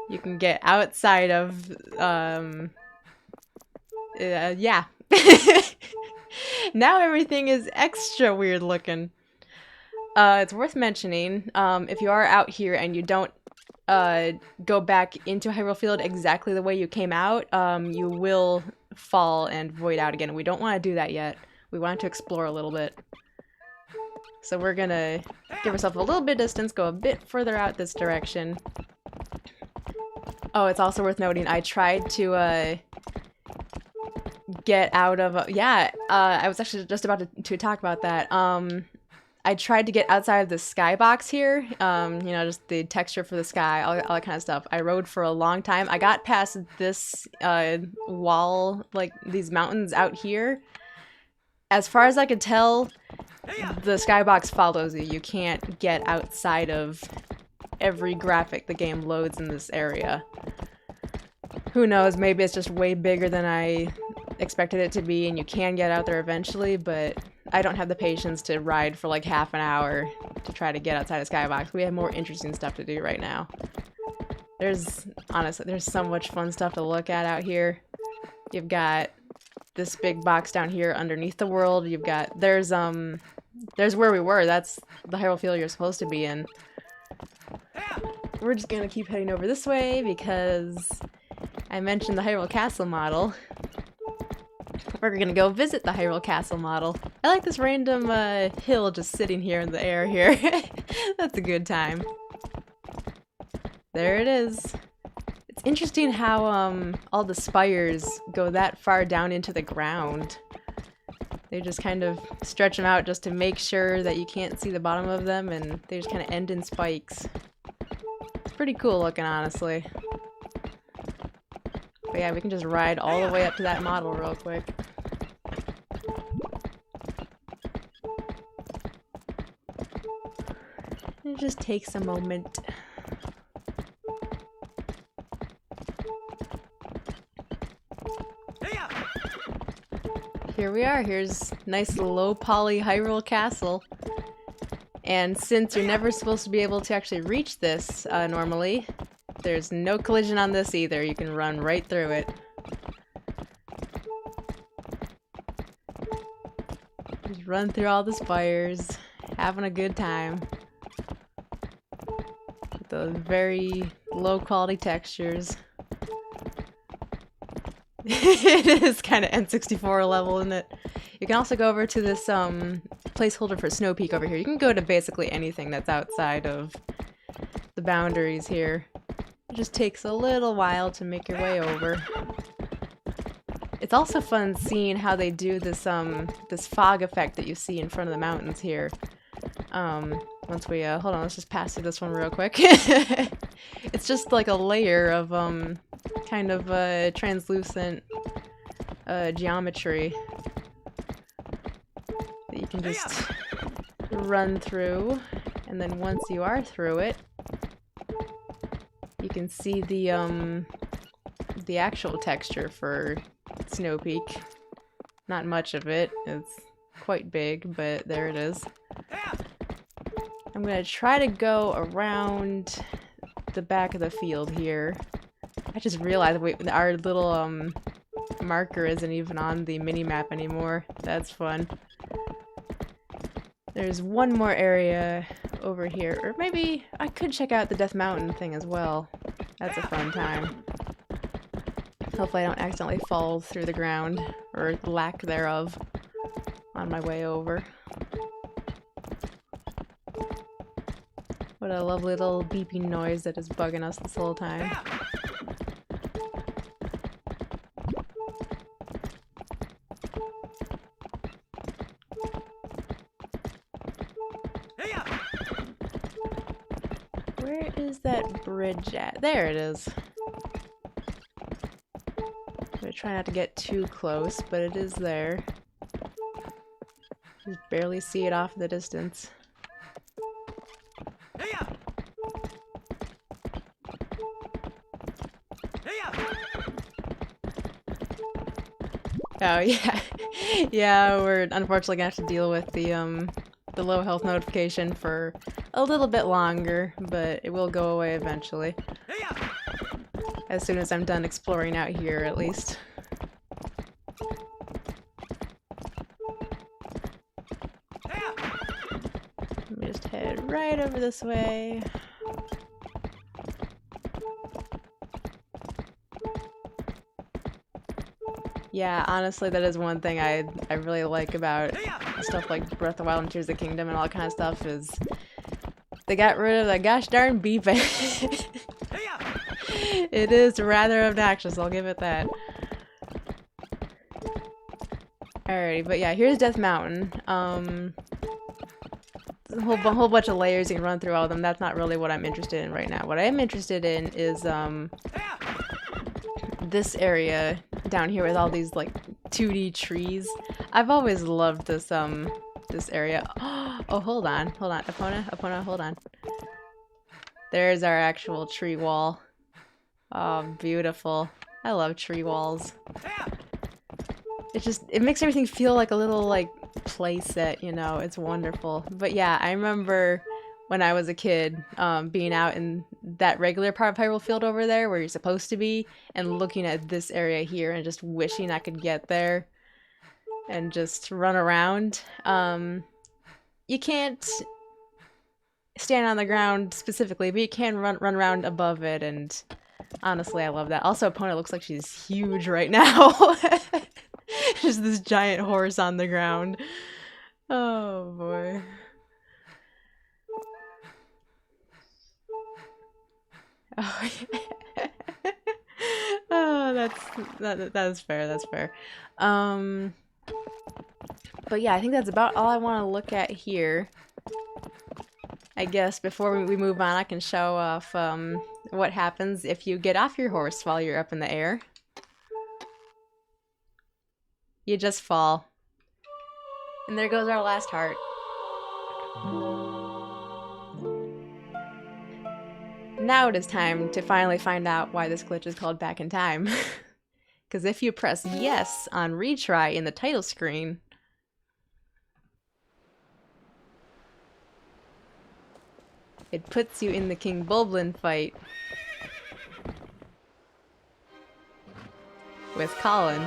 You can get outside of, yeah. Now everything is extra weird looking. It's worth mentioning, if you are out here and you don't go back into Hyrule Field exactly the way you came out, you will fall and void out again. We don't want to do that yet. We want to explore a little bit. So we're gonna give ourselves a little bit of distance, go a bit further out this direction. Oh, it's also worth noting, I tried to get out of... I was actually just about to talk about that. I tried to get outside of the skybox here, you know, just the texture for the sky, all that kind of stuff. I rode for a long time. I got past this wall, like these mountains out here. As far as I could tell, the skybox follows you. You can't get outside of every graphic the game loads in this area. Who knows, maybe it's just way bigger than I expected it to be and you can get out there eventually, but I don't have the patience to ride for like half an hour to try to get outside of Skybox. We have more interesting stuff to do right now. Honestly, there's so much fun stuff to look at out here. You've got this big box down here underneath the world. You've got, there's where we were. That's the Hyrule Field you're supposed to be in. We're just gonna keep heading over this way because I mentioned the Hyrule Castle model. We're gonna go visit the Hyrule Castle model. I like this random hill just sitting here in the air here. That's a good time. There it is. It's interesting how all the spires go that far down into the ground. They just kind of stretch them out just to make sure that you can't see the bottom of them, and they just kind of end in spikes. It's pretty cool looking, honestly. But yeah, we can just ride all the way up to that model real quick. It just takes a moment. Here we are. Here's nice low poly Hyrule Castle. And since you're never supposed to be able to actually reach this normally, there's no collision on this either. You can run right through it. Just run through all the spires, having a good time. With those very low quality textures. It is kind of N64 level, isn't it? You can also go over to this placeholder for Snow Peak over here. You can go to basically anything that's outside of the boundaries here. It just takes a little while to make your way over. It's also fun seeing how they do this this fog effect that you see in front of the mountains here. Once we hold on, let's just pass through this one real quick. It's just like a layer of kind of translucent geometry that you can just run through, and then once you are through it, you can see the actual texture for Snow Peak. Not much of it. It's quite big, but there it is. I'm gonna try to go around the back of the field here. I just realized our little marker isn't even on the mini-map anymore. That's fun. There's one more area over here, or maybe I could check out the Death Mountain thing as well. That's a fun time. Hopefully I don't accidentally fall through the ground, or lack thereof, on my way over. What a lovely little beeping noise that is bugging us this whole time. Where is that bridge at? There it is. I'm gonna try not to get too close, but it is there. Just barely see it off in the distance. Oh yeah, yeah. We're unfortunately gonna have to deal with the low health notification for a little bit longer, but it will go away eventually. As soon as I'm done exploring out here, at least. Let me just head right over this way. Yeah, honestly, that is one thing I really like about stuff like Breath of the Wild and Tears of the Kingdom and all that kind of stuff is they got rid of that gosh darn beeping. It is rather obnoxious, I'll give it that. Alrighty, but yeah, here's Death Mountain. A whole bunch of layers, you can run through all of them. That's not really what I'm interested in right now. What I am interested in is this area down here with all these like 2D trees. I've always loved this this area. Oh, hold on, Epona, hold on. There's our actual tree wall. Oh, beautiful. I love tree walls. It makes everything feel like a little like play set, you know. It's wonderful. But yeah, I remember when I was a kid, being out in that regular part of Hyrule Field over there where you're supposed to be, and looking at this area here and just wishing I could get there and just run around. You can't stand on the ground specifically, but you can run around above it, and honestly, I love that. Also, Epona looks like she's huge right now. Just this giant horse on the ground. Oh boy. Oh, yeah. Oh, that is fair. That's fair. But yeah, I think that's about all I want to look at here. I guess before we move on, I can show off what happens if you get off your horse while you're up in the air. You just fall. And there goes our last heart. Now it is time to finally find out why this glitch is called Back in Time. Because if you press yes on retry in the title screen, it puts you in the King Bulblin fight with Colin,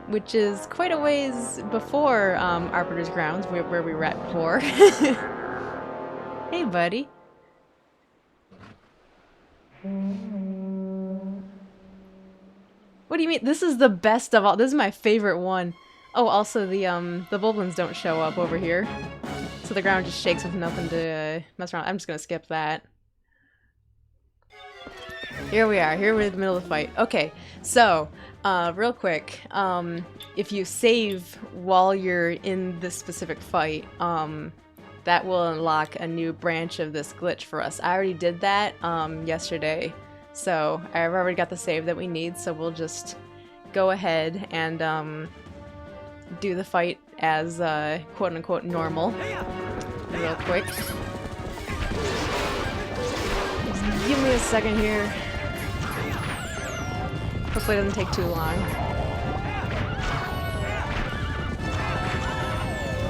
which is quite a ways before Arbiter's Grounds, where we were at before. Hey, buddy. What do you mean? This is the best of all. This is my favorite one. Oh, also the Boblins don't show up over here, so the ground just shakes with nothing to mess around. I'm just gonna skip that. Here we are. Here we're in the middle of the fight. Okay, so real quick, if you save while you're in this specific fight, that will unlock a new branch of this glitch for us. I already did that yesterday, so I've already got the save that we need. So we'll just go ahead and do the fight as quote unquote normal. Real quick. Just give me a second here. Hopefully it doesn't take too long.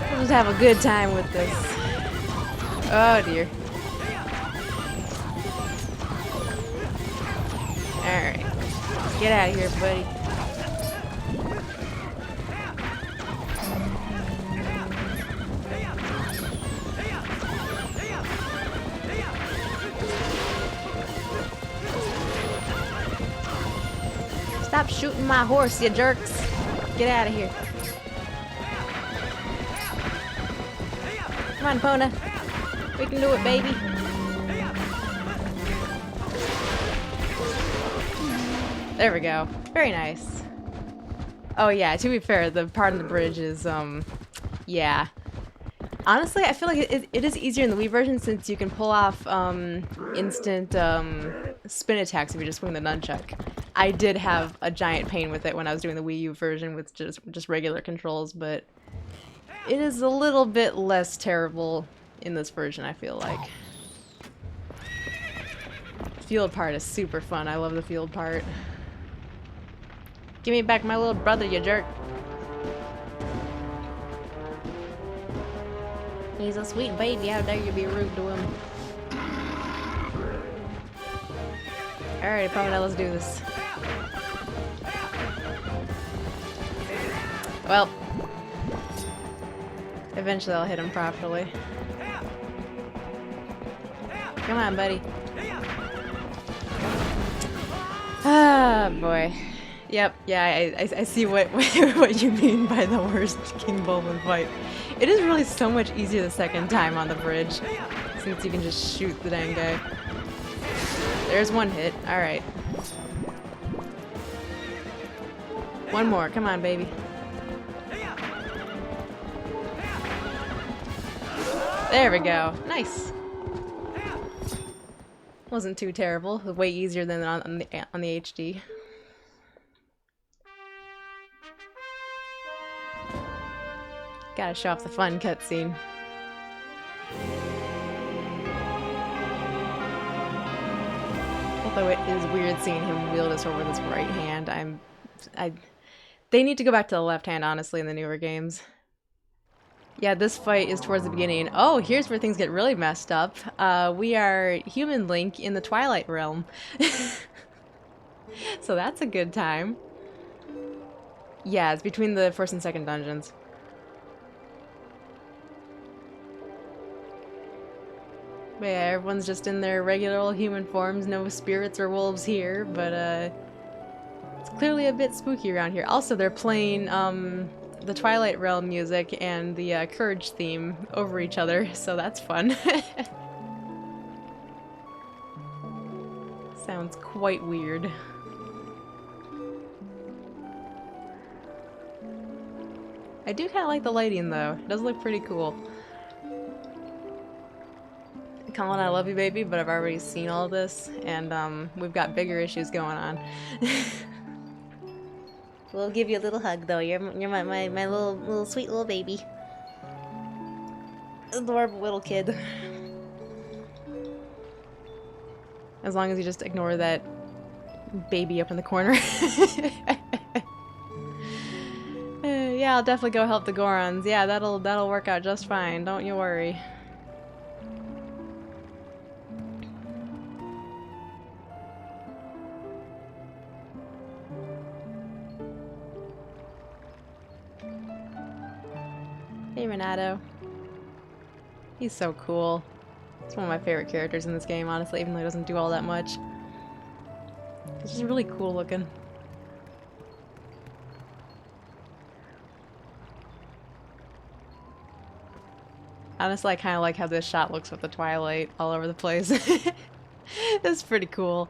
We'll just have a good time with this. Oh dear. Alright. Get out of here, buddy. Stop shooting my horse, you jerks. Get out of here. Come on, Pona. We can do it, baby. There we go. Very nice. Oh yeah, to be fair, the part on the bridge is, yeah. Honestly, I feel like it is easier in the Wii version since you can pull off instant spin attacks if you just swing the nunchuck. I did have a giant pain with it when I was doing the Wii U version with just regular controls, but it is a little bit less terrible in this version, I feel like. The field part is super fun. I love the field part. Give me back my little brother, you jerk. He's a sweet baby. How dare you be rude to him? Alright, Pona, let's do this. Well, eventually I'll hit him properly. Come on, buddy. Ah, boy. Yep, yeah, I see what what you mean by the worst King Boblin fight. It is really so much easier the second time on the bridge, since you can just shoot the dang guy. There's one hit. Alright. One more. Come on, baby. There we go. Nice. Wasn't too terrible. Way easier than on the HD. Gotta show off the fun cutscene. Although it is weird seeing him wield his sword with his right hand. They need to go back to the left hand, honestly, in the newer games. Yeah, this fight is towards the beginning. Oh, here's where things get really messed up. We are human Link in the Twilight realm. So that's a good time. Yeah, it's between the first and second dungeons. But yeah, everyone's just in their regular old human forms. No spirits or wolves here, but it's clearly a bit spooky around here. Also, they're playing the Twilight Realm music and the Courage theme over each other, so that's fun. Sounds quite weird. I do kind of like the lighting, though. It does look pretty cool. Colin, I love you, baby, but I've already seen all this, and we've got bigger issues going on. We'll give you a little hug, though. You're my little sweet little baby. Adorable little kid. As long as you just ignore that baby up in the corner. Yeah, I'll definitely go help the Gorons. Yeah, that'll work out just fine. Don't you worry. Hey, Renato. He's so cool. He's one of my favorite characters in this game, honestly, even though he doesn't do all that much. He's just really cool looking. Honestly, I kind of like how this shot looks with the Twilight all over the place. It's pretty cool.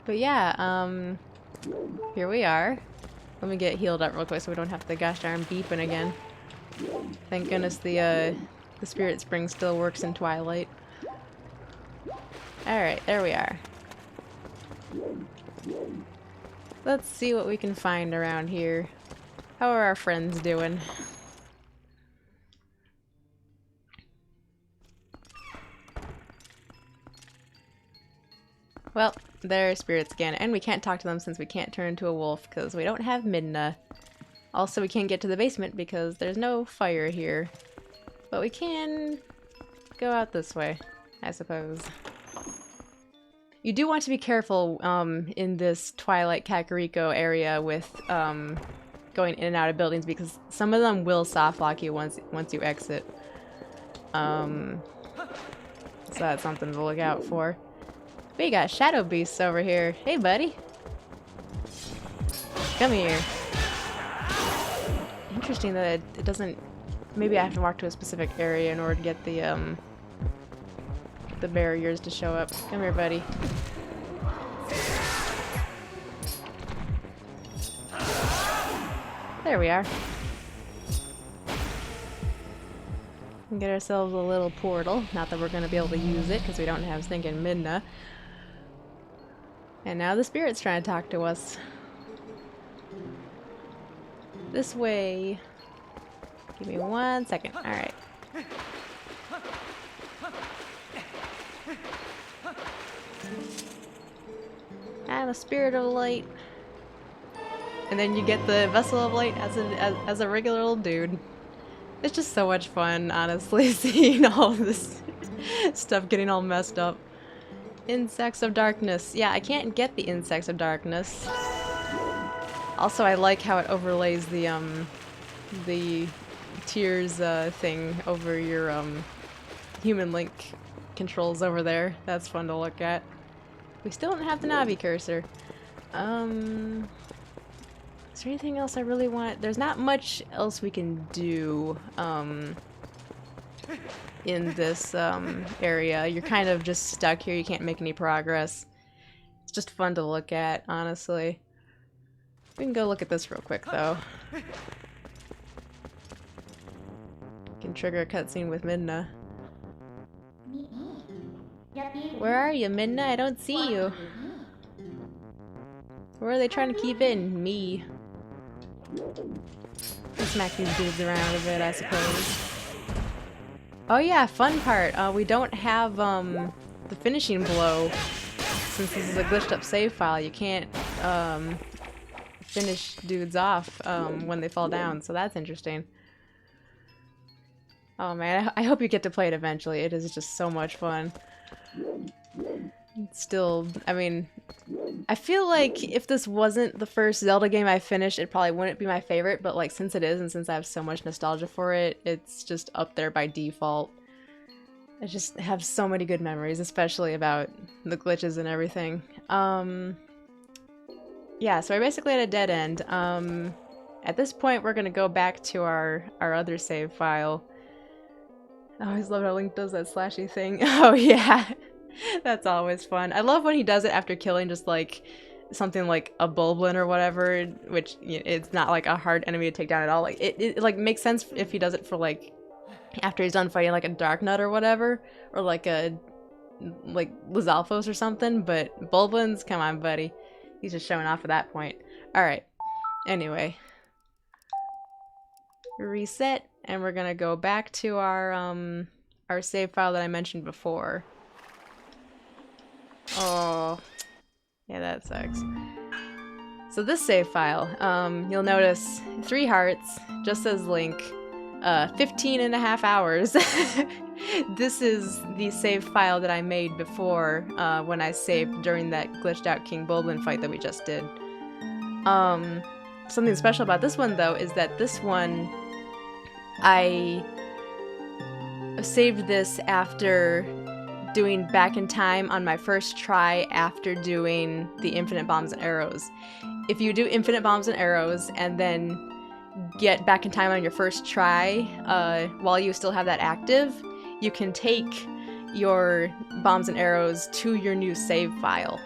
But yeah, here we are. Let me get healed up real quick so we don't have the gosh darn beeping again. Thank goodness the Spirit Spring still works in Twilight. Alright, there we are. Let's see what we can find around here. How are our friends doing? Well, they're spirits again, and we can't talk to them since we can't turn into a wolf because we don't have Midna. Also, we can't get to the basement because there's no fire here. But we can go out this way, I suppose. You do want to be careful in this Twilight Kakariko area with going in and out of buildings because some of them will soft lock you once you exit. So that's something to look out for. We got shadow beasts over here. Hey, buddy. Come here. Interesting that it doesn't... Maybe I have to walk to a specific area in order to get the barriers to show up. Come here, buddy. There we are. And get ourselves a little portal. Not that we're going to be able to use it because we don't have stinking Midna. And now the spirit's trying to talk to us. This way. Give me 1 second. Alright. I'm a spirit of light. And then you get the vessel of light as a regular old dude. It's just so much fun, honestly, seeing all of this stuff getting all messed up. Insects of darkness. Yeah, I can't get the insects of darkness. Also, I like how it overlays the tears thing over your human link controls over there. That's fun to look at. We still don't have the Navi cursor. Is there anything else I really want? There's not much else we can do in this area. You're kind of just stuck here. You can't make any progress. It's just fun to look at, honestly. We can go look at this real quick, though. Can trigger a cutscene with Midna. Where are you, Midna? I don't see you. Where are they trying to keep in? Me. Smack these dudes around a bit, I suppose. Oh yeah, fun part. We don't have the finishing blow. Since this is a glitched up save file, you can't finish dudes off when they fall down, so that's interesting. Oh man, I hope you get to play it eventually. It is just so much fun. Still, I mean, I feel like if this wasn't the first Zelda game I finished, it probably wouldn't be my favorite, but like since it is and since I have so much nostalgia for it, it's just up there by default. I just have so many good memories, especially about the glitches and everything. Yeah, so we're basically at a dead end. At this point, we're gonna go back to our other save file. I always love how Link does that slashy thing. Oh yeah, that's always fun. I love when he does it after killing just like something like a Bulblin or whatever, which it's not like a hard enemy to take down at all. Like it like makes sense if he does it for like after he's done fighting like a Darknut or whatever, or like a Lizalfos or something. But Bulblins, come on, buddy, he's just showing off at that point. All right. Anyway, reset. And we're gonna go back to our save file that I mentioned before. Oh, yeah, that sucks. So this save file, you'll notice 3 hearts, just as Link, 15.5 hours. This is the save file that I made before when I saved during that glitched out King Bulblin fight that we just did. Something special about this one though is that this one I saved this after doing back in time on my first try after doing the infinite bombs and arrows. If you do infinite bombs and arrows and then get back in time on your first try, while you still have that active, you can take your bombs and arrows to your new save file,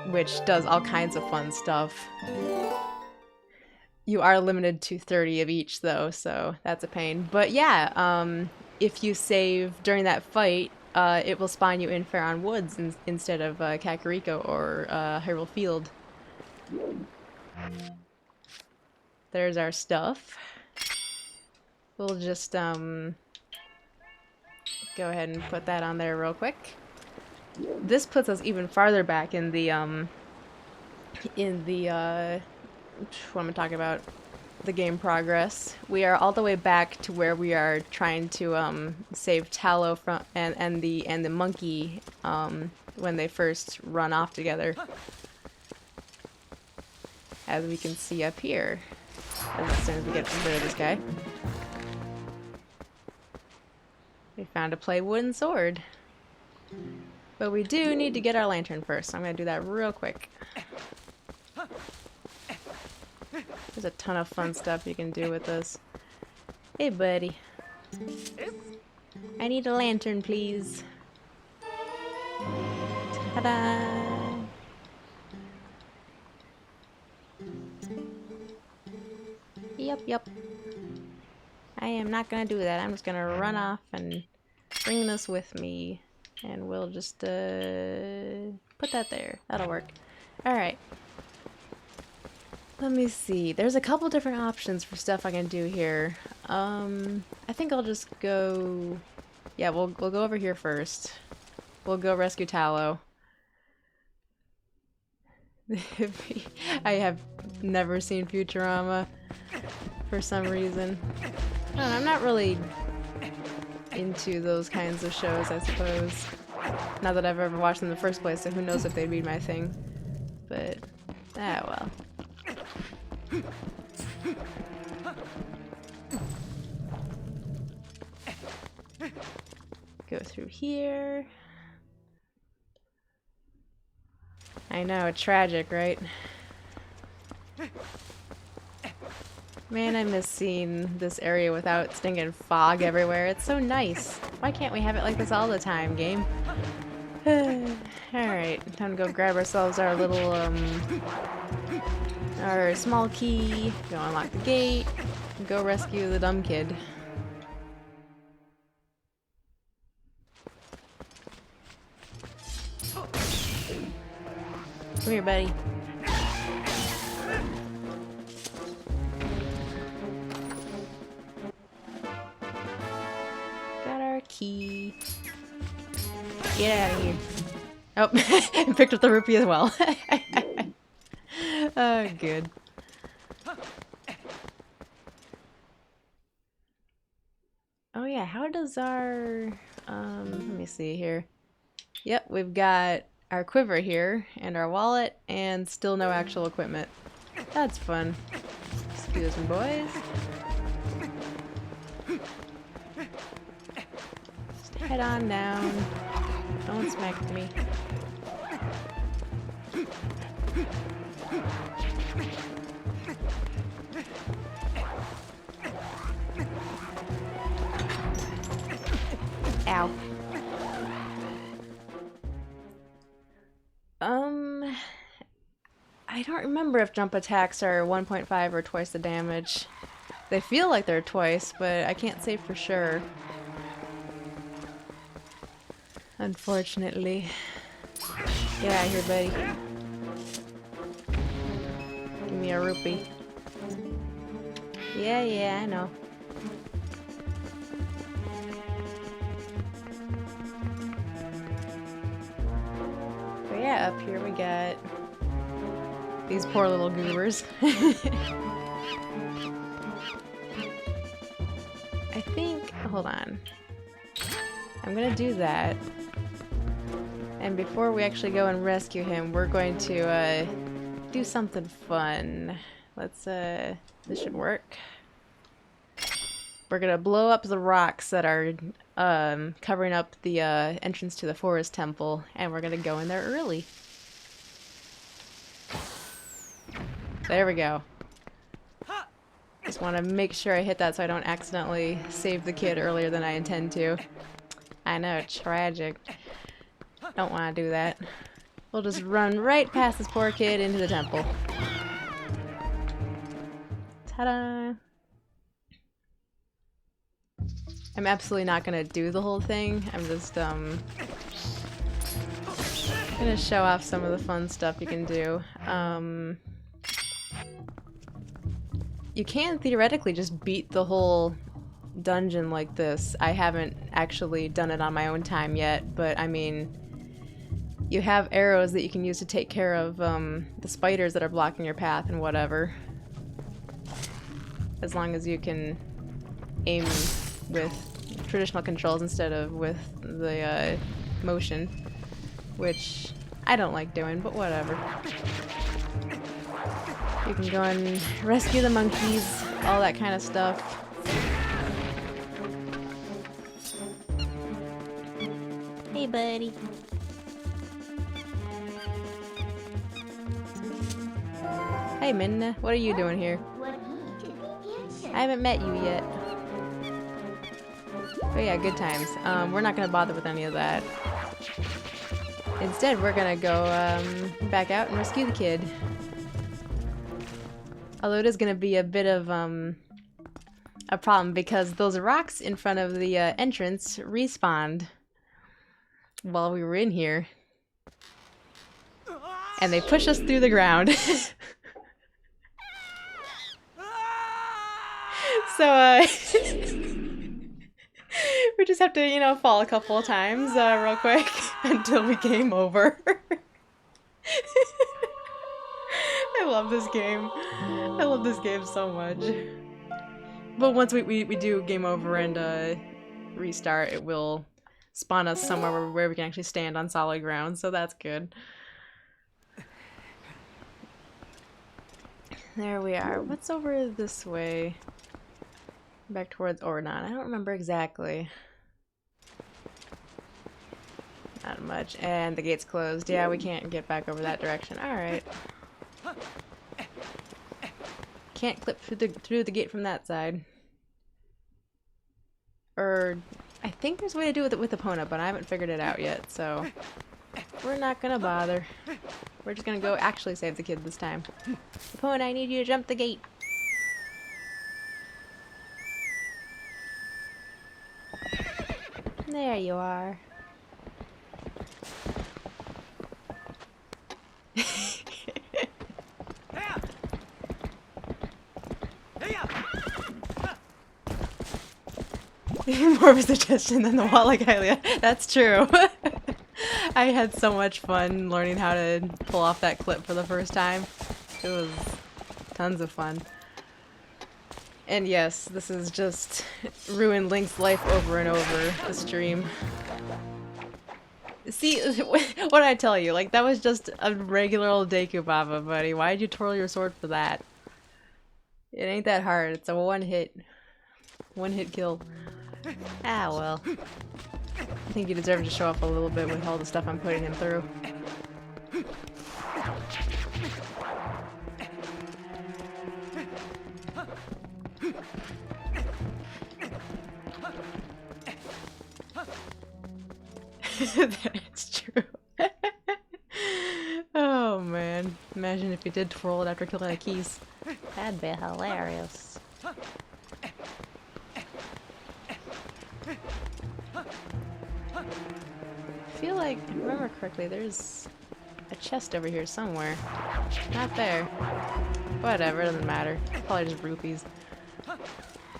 which does all kinds of fun stuff. You are limited to 30 of each though, so that's a pain. But yeah, if you save during that fight, it will spawn you in Faron Woods instead of Kakariko or Hyrule Field. There's our stuff. We'll just go ahead and put that on there real quick. This puts us even farther back in the what am I talking about? The game progress. We are all the way back to where we are trying to save Tallow from and the monkey when they first run off together. As we can see up here. As soon as we get rid of this guy. We found a play wooden sword. But we do need to get our lantern first, so I'm gonna do that real quick. There's a ton of fun stuff you can do with this. Hey, buddy. I need a lantern, please. Ta-da! Yep. I am not gonna do that. I'm just gonna run off and bring this with me. And we'll just, put that there. That'll work. Alright. Let me see. There's a couple different options for stuff I can do here. I think I'll just go... Yeah, we'll go over here first. We'll go rescue Tallow. I have never seen Futurama for some reason. I don't know, I'm not really into those kinds of shows, I suppose. Not that I've ever watched them in the first place, so who knows if they'd be my thing. But, well. Go through here. I know, it's tragic, right? Man, I miss seeing this area without stinking fog everywhere. It's so nice. Why can't we have it like this all the time, game? Alright, time to go grab ourselves our little, our small key, go unlock the gate, and go rescue the dumb kid. Come here, buddy. Got our key. Get out of here. Oh, and picked up the rupee as well. Oh, good. Oh yeah, how does our, let me see here. Yep, we've got our quiver here, and our wallet, and still no actual equipment. That's fun. Excuse me, boys. Just head on down. Don't smack me. Ow. I don't remember if jump attacks are 1.5 or twice the damage. They feel like they're twice, but I can't say for sure. Unfortunately. Get out of here, buddy. Give me a rupee. Yeah, I know. But yeah, up here we got these poor little goobers. I think, hold on. I'm gonna do that. And before we actually go and rescue him, we're going to do something fun. Let's, this should work. We're gonna blow up the rocks that are covering up the entrance to the forest temple, and we're gonna go in there early. There we go. Just want to make sure I hit that so I don't accidentally save the kid earlier than I intend to. I know, tragic. Don't want to do that. We'll just run right past this poor kid into the temple. Ta-da! I'm absolutely not gonna do the whole thing. I'm just gonna show off some of the fun stuff you can do. You can theoretically just beat the whole dungeon like this. I haven't actually done it on my own time yet, but I mean, you have arrows that you can use to take care of the spiders that are blocking your path and whatever. As long as you can aim with traditional controls instead of with the motion, which I don't like doing, but whatever. You can go and rescue the monkeys, all that kind of stuff. Hey, buddy. Hey, Minna. What are you doing here? I haven't met you yet. But yeah, good times. We're not gonna bother with any of that. Instead, we're gonna go back out and rescue the kid. Although it is gonna be a bit of a problem because those rocks in front of the entrance respawned while we were in here. And they push us through the ground. So, we just have to, you know, fall a couple of times real quick until we game over. I love this game. I love this game so much. But once we do game over and restart, it will spawn us somewhere where we can actually stand on solid ground, so that's good. There we are. What's over this way? Back towards Ordon. I don't remember exactly. Not much. And the gate's closed. Yeah, we can't get back over that direction. Alright. Can't clip through the gate from that side. Or I think there's a way to do it with Epona, but I haven't figured it out yet, so we're not gonna bother. We're just gonna go actually save the kid this time. Epona, I need you to jump the gate. There you are. More of a suggestion than the wall like Hylia. That's true. I had so much fun learning how to pull off that clip for the first time. It was tons of fun. And yes, this is just ruined Link's life over and over the stream. See, what did I tell you? Like, that was just a regular old Deku Baba, buddy. Why'd you twirl your sword for that? It ain't that hard. It's a one-hit kill. Ah, well. I think you deserve to show off a little bit with all the stuff I'm putting him through. That's true. Oh man. Imagine if he did twirl it after killing a Keys. That'd be hilarious. I feel like, if I remember correctly, there's a chest over here somewhere. Not there. Whatever, doesn't matter. Probably just rupees.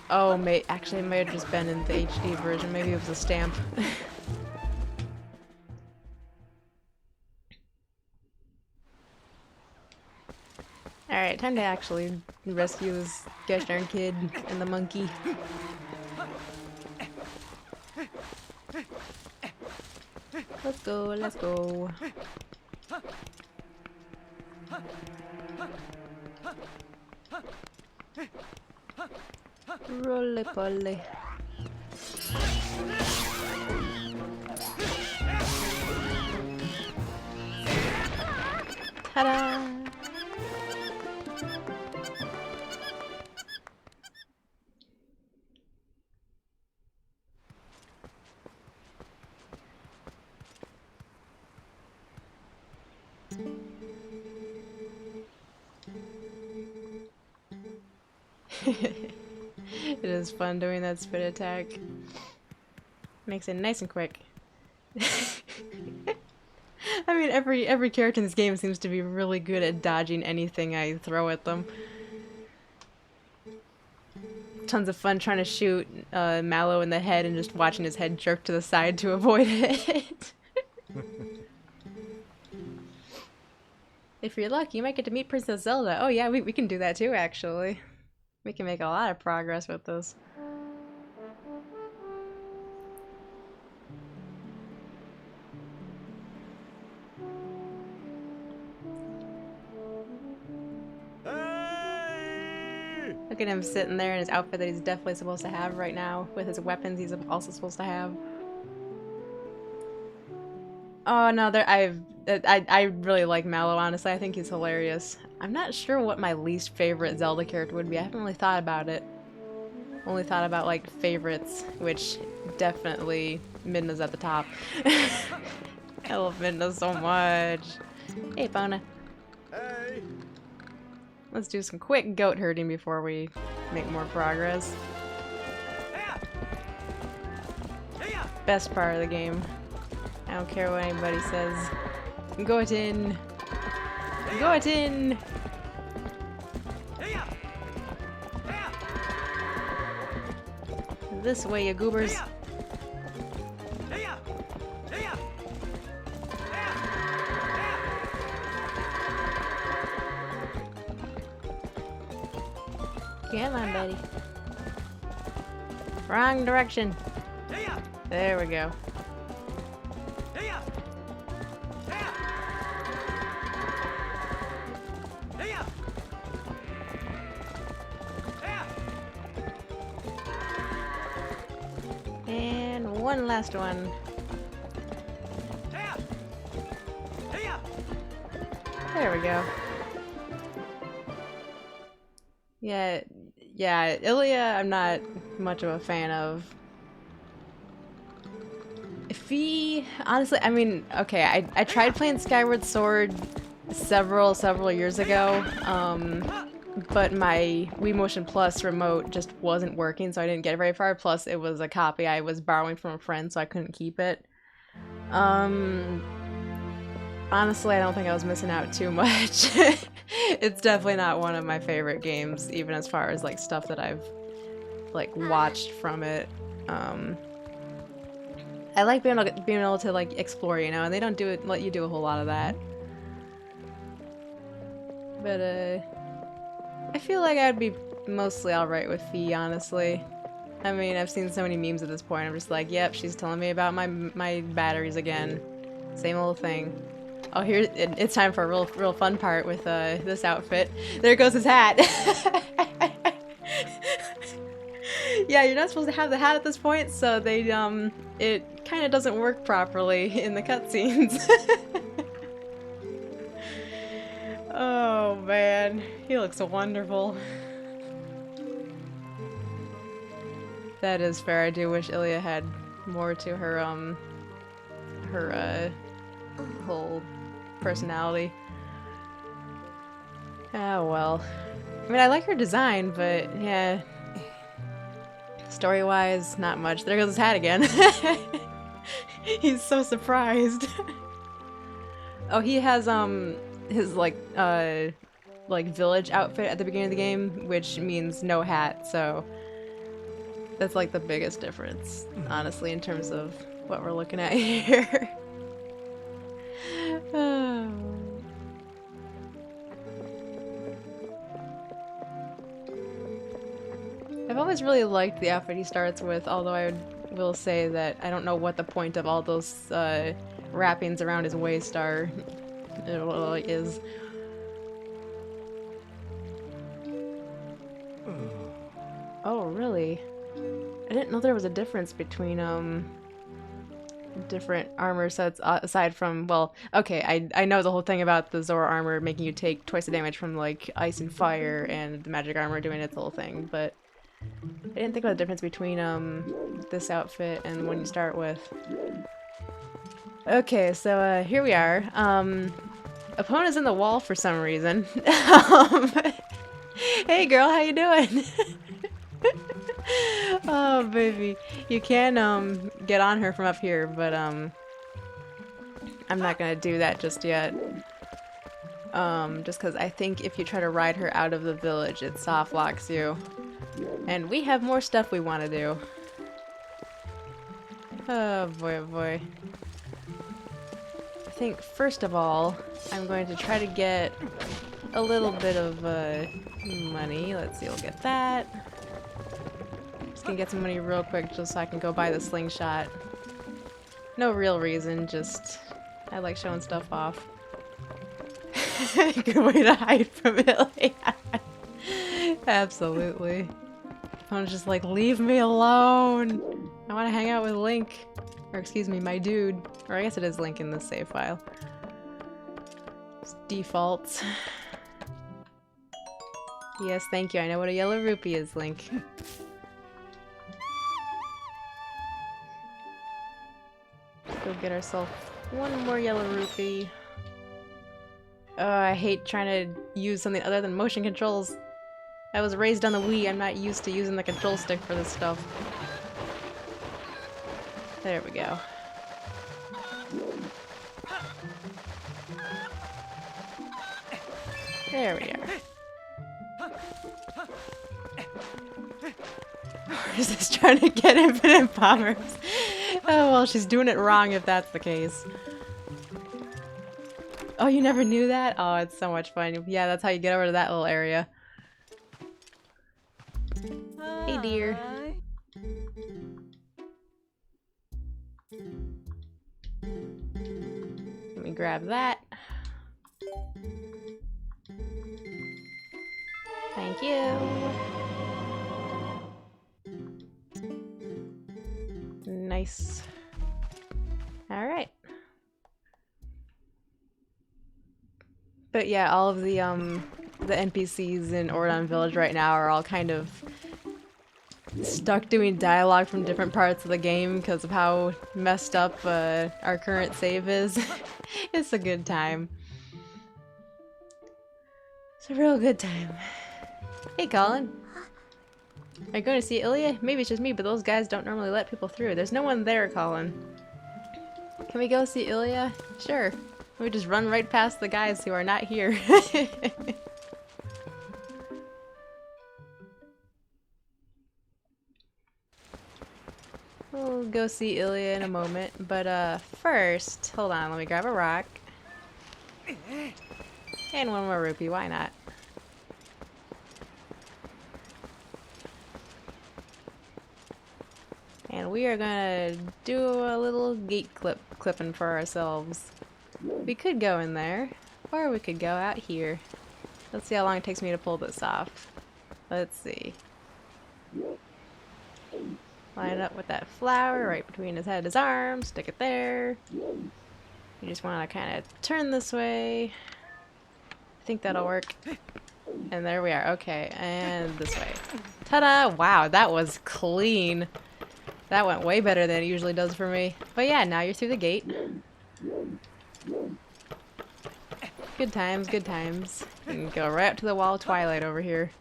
Oh, actually it may have just been in the HD version. Maybe it was a stamp. Alright, time to actually rescue this gosh darn kid and the monkey. Let's go, let's go. Roly poly. Ta-da! It is fun doing that spit attack. Makes it nice and quick. I mean, every character in this game seems to be really good at dodging anything I throw at them. Tons of fun trying to shoot Mallow in the head and just watching his head jerk to the side to avoid it. If you're lucky, you might get to meet Princess Zelda. Oh yeah, we can do that too, actually. We can make a lot of progress with this. Look at him sitting there in his outfit that he's definitely supposed to have right now, with his weapons he's also supposed to have. Oh no, I really like Mallow, honestly. I think he's hilarious. I'm not sure what my least favorite Zelda character would be. I haven't really thought about it. Only thought about like favorites, which definitely Midna's at the top. I love Midna so much. Hey, Bona. Hey. Let's do some quick goat herding before we make more progress. Best part of the game. I don't care what anybody says. Goatin! Goatin! This way, you goobers. Come on, buddy. Wrong direction. There we go. And one last one. There we go. Yeah, Ilya I'm not much of a fan of. Honestly, I mean, okay, I tried playing Skyward Sword several years ago, but my Wii Motion Plus remote just wasn't working, so I didn't get very far. Plus, it was a copy I was borrowing from a friend, so I couldn't keep it. Honestly, I don't think I was missing out too much. It's definitely not one of my favorite games, even as far as like stuff that I've like watched from it. I like being able to like explore, you know, and they don't let you do a whole lot of that. But I feel like I'd be mostly alright with Fee, honestly. I mean, I've seen so many memes at this point, I'm just like, yep, she's telling me about my batteries again. Same old thing. Oh, here, it's time for a real fun part with this outfit. There goes his hat! Yeah, you're not supposed to have the hat at this point, so they, it kind of doesn't work properly in the cutscenes. Oh man, he looks wonderful. That is fair. I do wish Ilya had more to her whole personality. Oh well. I mean, I like her design, but yeah. Story-wise, not much. There goes his hat again. He's so surprised. Oh, he has his like village outfit at the beginning of the game, which means no hat, so that's like the biggest difference, honestly, in terms of what we're looking at here. Oh. I've always really liked the outfit he starts with, although I will say that I don't know what the point of all those wrappings around his waist are. Is. Oh, really? I didn't know there was a difference between different armor sets aside from, well, okay, I know the whole thing about the Zora armor making you take twice the damage from like ice and fire, and the magic armor doing its whole thing, but I didn't think about the difference between this outfit and the one you start with. Okay, so here we are. Opponent's in the wall for some reason. Hey girl, how you doing? Oh baby, you can get on her from up here, but I'm not gonna do that just yet. Just because I think if you try to ride her out of the village, it soft locks you, and we have more stuff we want to do. Oh boy, oh boy. I think first of all, I'm going to try to get a little bit of money. Let's see, we'll get that. Just gonna get some money real quick just so I can go buy the slingshot. No real reason, just I like showing stuff off. Good way to hide from it. Absolutely. I'm just like, leave me alone. I want to hang out with Link. Or excuse me, my dude. Or I guess it is Link in this save file. Just defaults. Yes, thank you. I know what a yellow rupee is, Link. Go get ourselves one more yellow rupee. Oh, I hate trying to use something other than motion controls. I was raised on the Wii. I'm not used to using the control stick for this stuff. There we go. There we are. Or is this trying to get infinite bombers? Oh, well, she's doing it wrong if that's the case. Oh, you never knew that? Oh, it's so much fun. Yeah, that's how you get over to that little area. Hey, dear. Let me grab that. Thank you. Nice. Alright. But yeah, all of the NPCs in Ordon Village right now are all kind of stuck doing dialogue from different parts of the game because of how messed up our current save is. It's a good time. It's a real good time. Hey, Colin. Are you going to see Ilya? Maybe it's just me, but those guys don't normally let people through. There's no one there, Colin. Can we go see Ilya? Sure. We just run right past the guys who are not here. We'll go see Ilya in a moment, but first, hold on, let me grab a rock. And one more rupee, why not? And we are gonna do a little gate clipping for ourselves. We could go in there, or we could go out here. Let's see how long it takes me to pull this off. Let's see. Line up with that flower right between his head and his arms, stick it there. You just want to kind of turn this way. I think that'll work. And there we are. Okay, and this way. Ta-da! Wow, that was clean. That went way better than it usually does for me. But yeah, now you're through the gate. Good times, good times. You can go right up to the wall of Twilight over here.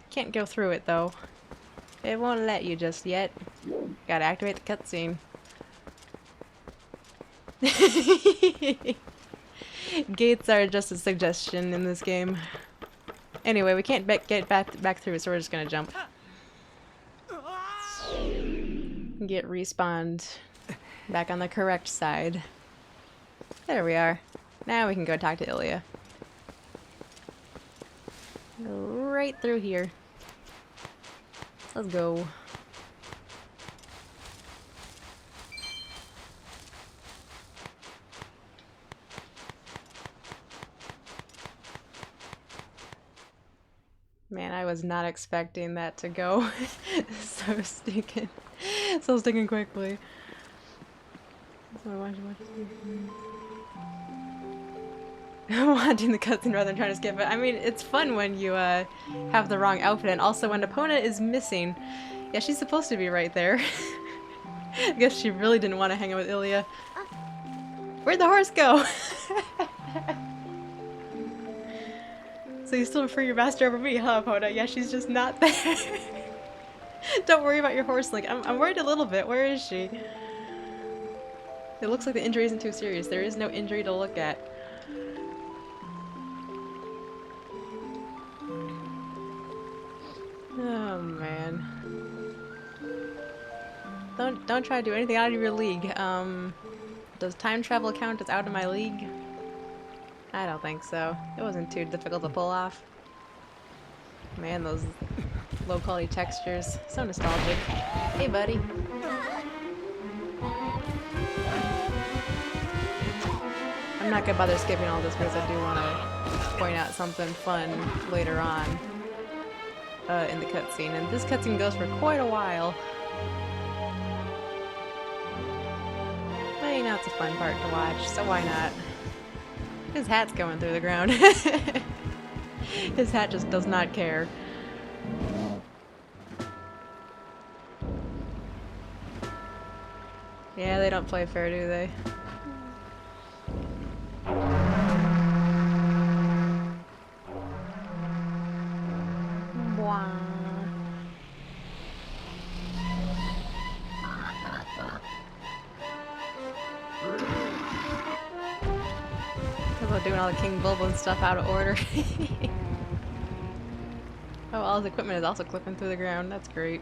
Can't go through it though. It won't let you just yet. Gotta activate the cutscene. Gates are just a suggestion in this game. Anyway, we can't get back through, so we're just gonna jump. Get respawned back on the correct side. There we are. Now we can go talk to Ilya. Go right through here. Let's go. Man, I was not expecting that to go so stinking quickly. I'm watching the cutscene rather than trying to skip it. I mean, it's fun when you have the wrong outfit, and also when an opponent is missing. Yeah, she's supposed to be right there. I guess she really didn't want to hang out with Ilya. Where'd the horse go? So you still prefer your master over me, huh, Poda? Yeah, she's just not there. Don't worry about your horse, Link. I'm worried a little bit. Where is she? It looks like the injury isn't too serious. There is no injury to look at. Oh man. Don't try to do anything out of your league. Does time travel count as out of my league? I don't think so. It wasn't too difficult to pull off. Man, those low quality textures. So nostalgic. Hey buddy. I'm not gonna bother skipping all this because I do want to point out something fun later on in the cutscene. And this cutscene goes for quite a while. But you know, it's a fun part to watch, so why not? His hat's going through the ground. His hat just does not care. Yeah, they don't play fair, do they? Doing all the King Bulba and stuff out of order. Oh, all his equipment is also clipping through the ground. That's great.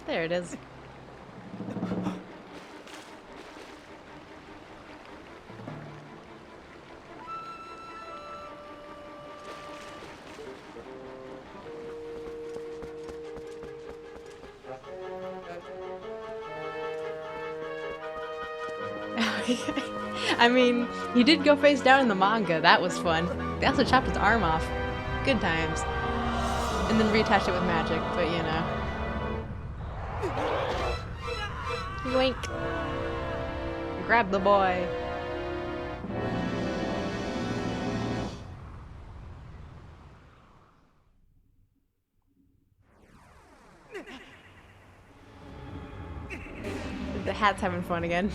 There it is. I mean, he did go face down in the manga. That was fun. They also chopped his arm off. Good times. And then reattached it with magic, but you know. Yoink. Grab the boy. The hat's having fun again.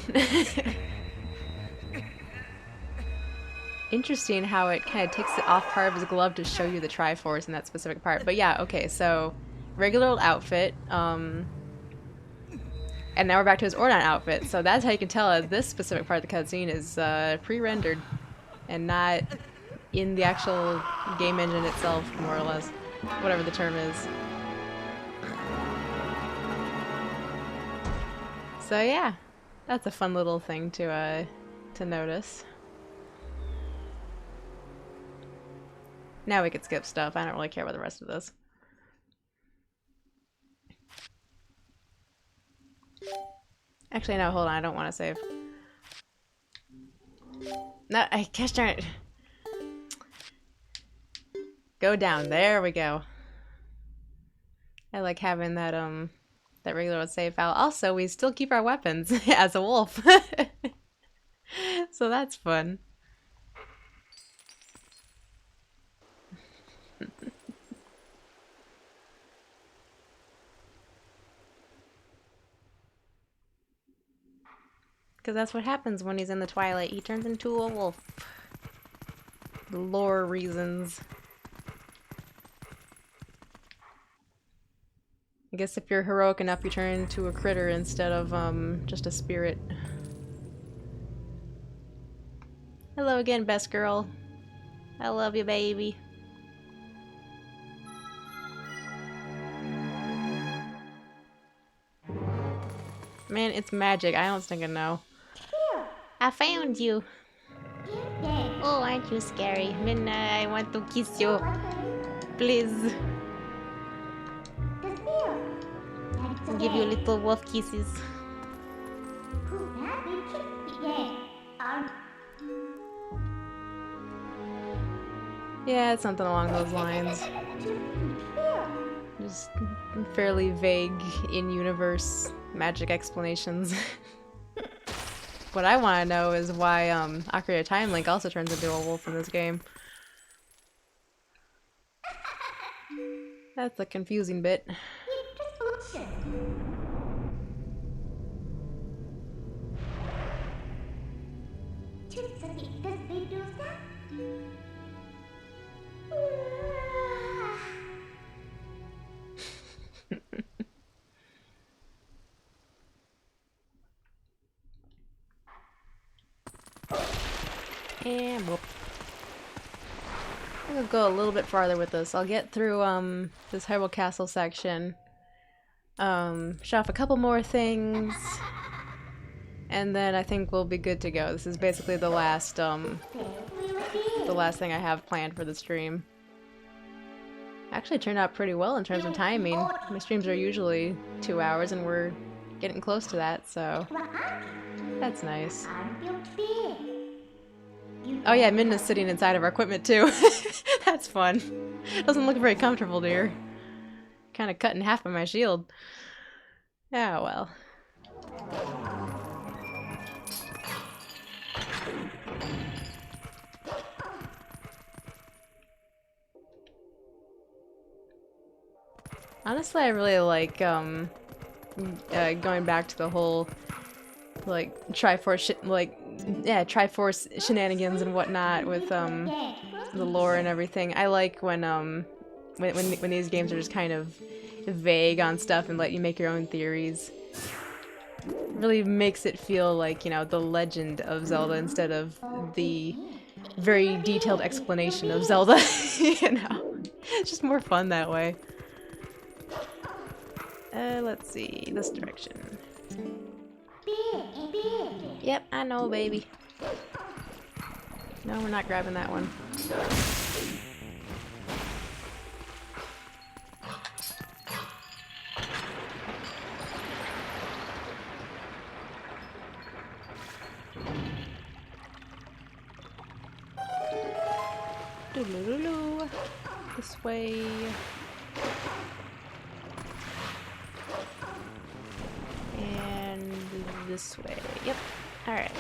Interesting how it kind of takes it off part of his glove to show you the Triforce in that specific part. But yeah, okay, so regular old outfit, and now we're back to his Ordon outfit. So that's how you can tell this specific part of the cutscene is pre-rendered and not in the actual game engine itself, more or less, whatever the term is. So yeah, that's a fun little thing to notice. Now we could skip stuff. I don't really care about the rest of this. Actually, no, hold on. I don't want to save. No, I gosh darn it. Go down. There we go. I like having that that regular old save file. Also, we still keep our weapons as a wolf. So that's fun. Because that's what happens when he's in the Twilight. He turns into a wolf. Lore reasons. I guess if you're heroic enough, you turn into a critter instead of just a spirit. Hello again, best girl. I love you, baby. Man, it's magic. I don't think I know. I found you. Oh, aren't you scary? Minna, I want to kiss you. Please. I'll give you little wolf kisses. Yeah, it's something along those lines. Just fairly vague in-universe magic explanations. What I want to know is why Ocarina of Time Link also turns into a wolf in this game. That's a confusing bit. And whoop. I'm gonna go a little bit farther with this. I'll get through this Hyrule Castle section. Show off a couple more things. And then I think we'll be good to go. This is basically the last thing I have planned for the stream. Actually, it turned out pretty well in terms of timing. My streams are usually 2 hours, and we're getting close to that, so that's nice. Oh yeah, Midna's sitting inside of our equipment too. That's fun. Doesn't look very comfortable, dear. Kind of cut in half by my shield. Yeah, well. Honestly, I really like going back to the whole like Triforce Triforce shenanigans and whatnot with the lore and everything. I like when these games are just kind of vague on stuff and let you make your own theories. It really makes it feel like, you know, the legend of Zelda instead of the very detailed explanation of Zelda. You know, it's just more fun that way. Let's see, this direction. Yep, I know, baby. No, we're not grabbing that one. Doo-doo-doo-doo. This way. And this way. Yep. Alright.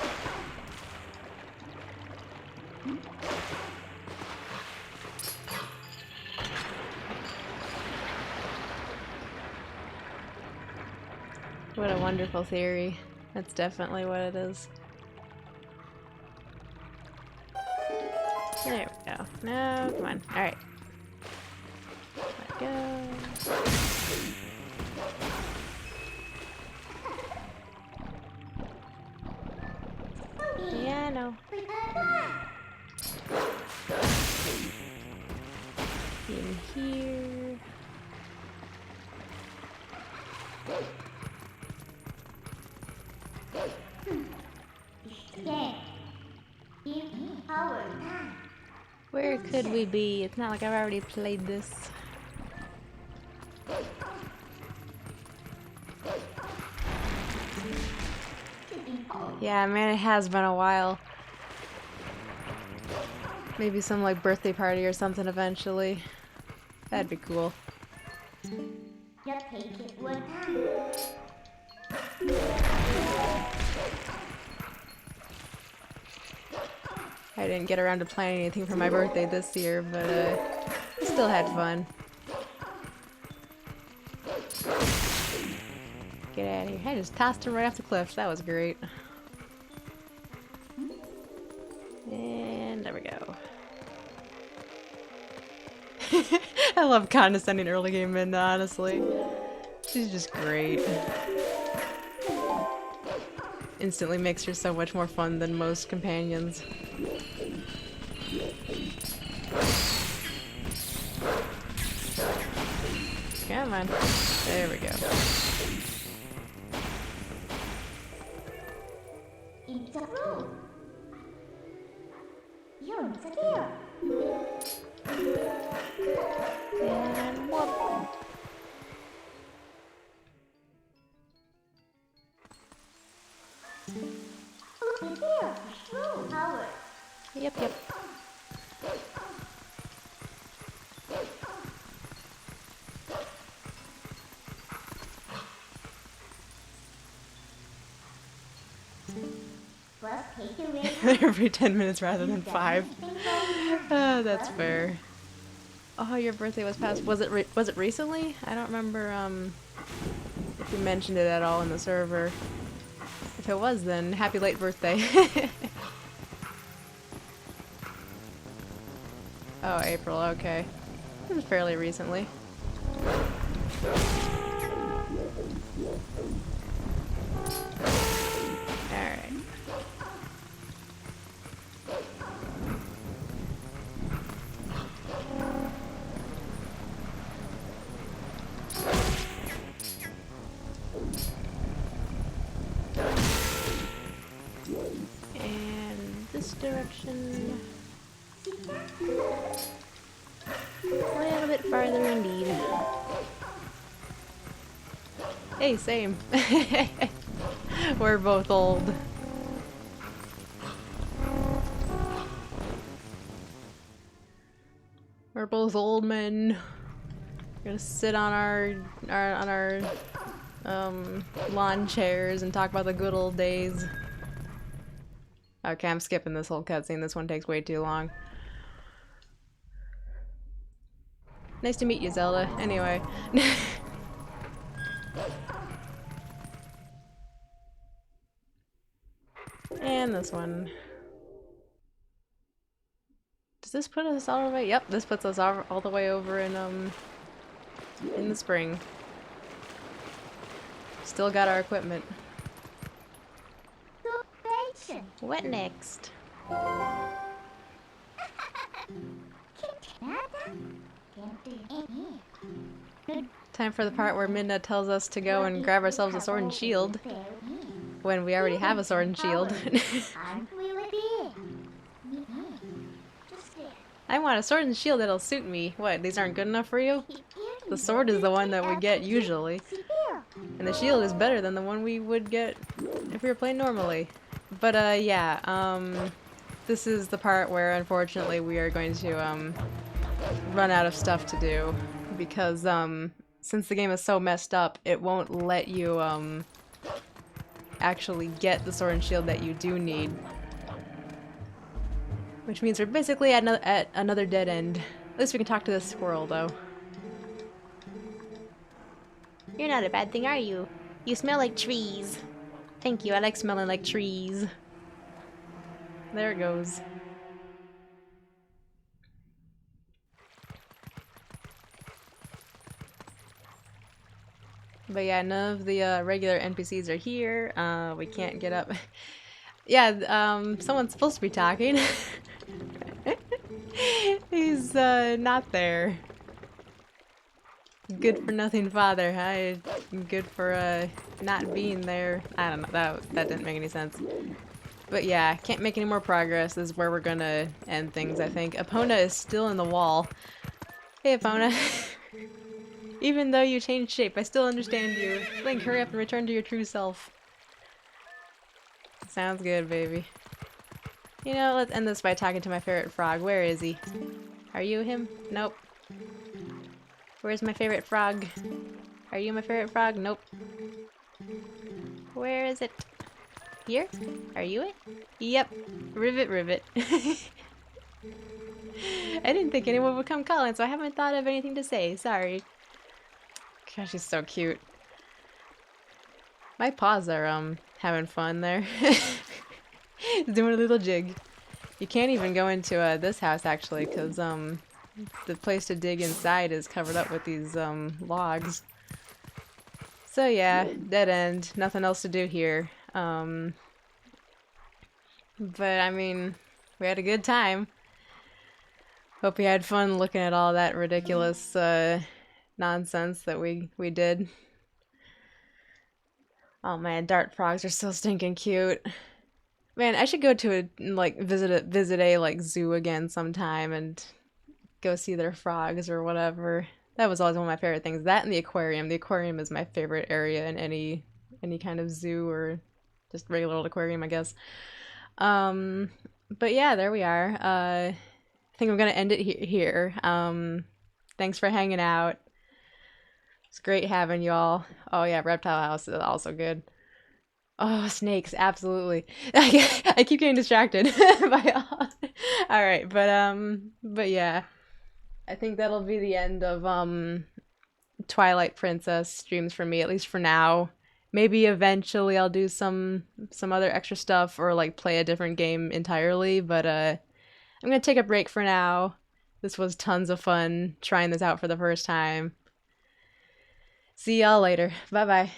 What a wonderful theory. That's definitely what it is. There we go. No, come on. Alright. Let go. Yeah, I know. In here. Where could we be? It's not like I've already played this. Yeah, man, it has been a while. Maybe some like birthday party or something eventually. That'd be cool. I didn't get around to planning anything for my birthday this year, but I still had fun. Get out of here. I just tossed her right off the cliff. That was great. And there we go. I love condescending early game Midna, honestly. She's just great. Instantly makes her so much more fun than most companions. Come on. There we go. And whoop. Yep, yep. Every 10 minutes rather than 5. That's fair. Oh, your birthday was past. Was it recently? I don't remember if you mentioned it at all in the server. If it was, then happy late birthday. Oh, April, okay. It was fairly recently. Alright. And this direction. A little bit farther indeed. Hey, same. We're both old. We're both old men. We're gonna sit on our lawn chairs and talk about the good old days. Okay, I'm skipping this whole cutscene. This one takes way too long. Nice to meet you, Zelda. Anyway. And this one. Does this put us all the way? Yep, this puts us all the way over in the spring. Still got our equipment. What next? Time for the part where Midna tells us to go and grab ourselves a sword and shield. When we already have a sword and shield. I want a sword and shield that'll suit me. What, these aren't good enough for you? The sword is the one that we get usually. And the shield is better than the one we would get if we were playing normally. But yeah, this is the part where unfortunately we are going to run out of stuff to do. Because since the game is so messed up, it won't let you actually get the sword and shield that you do need. Which means we're basically at another dead end. At least we can talk to this squirrel, though. You're not a bad thing, are you? You smell like trees. Thank you, I like smelling like trees. There it goes. But yeah, none of the regular NPCs are here. We can't get up. Yeah, someone's supposed to be talking. He's not there. Good for nothing father, huh? Good for not being there. I don't know, that didn't make any sense. But yeah, can't make any more progress. This is where we're gonna end things, I think. Epona is still in the wall. Hey Epona. Even though you changed shape, I still understand you. Link, hurry up and return to your true self. Sounds good, baby. You know, let's end this by talking to my favorite frog. Where is he? Are you him? Nope. Where's my favorite frog? Are you my favorite frog? Nope. Where is it? Here? Are you it? Yep. Rivet, rivet. I didn't think anyone would come calling, so I haven't thought of anything to say. Sorry. Gosh, she's so cute. My paws are, having fun there. Doing a little jig. You can't even go into, this house, actually, because, the place to dig inside is covered up with these, logs. So yeah, dead end. Nothing else to do here. But, I mean, we had a good time. Hope you had fun looking at all that ridiculous, nonsense that we did. Oh man, dart frogs are so stinking cute. Man, I should go to a visit a like zoo again sometime and go see their frogs or whatever. That was always one of my favorite things. That and the aquarium. The aquarium is my favorite area in any kind of zoo or just regular old aquarium, I guess. But yeah, there we are. I think I'm gonna end it here. Thanks for hanging out. It's great having y'all. Oh yeah, Reptile House is also good. Oh, snakes, absolutely. I keep getting distracted by all right, but yeah, I think that'll be the end of Twilight Princess streams for me, at least for now. Maybe eventually I'll do some other extra stuff or like play a different game entirely, but I'm gonna take a break for now. This was tons of fun trying this out for the first time. See y'all later. Bye bye.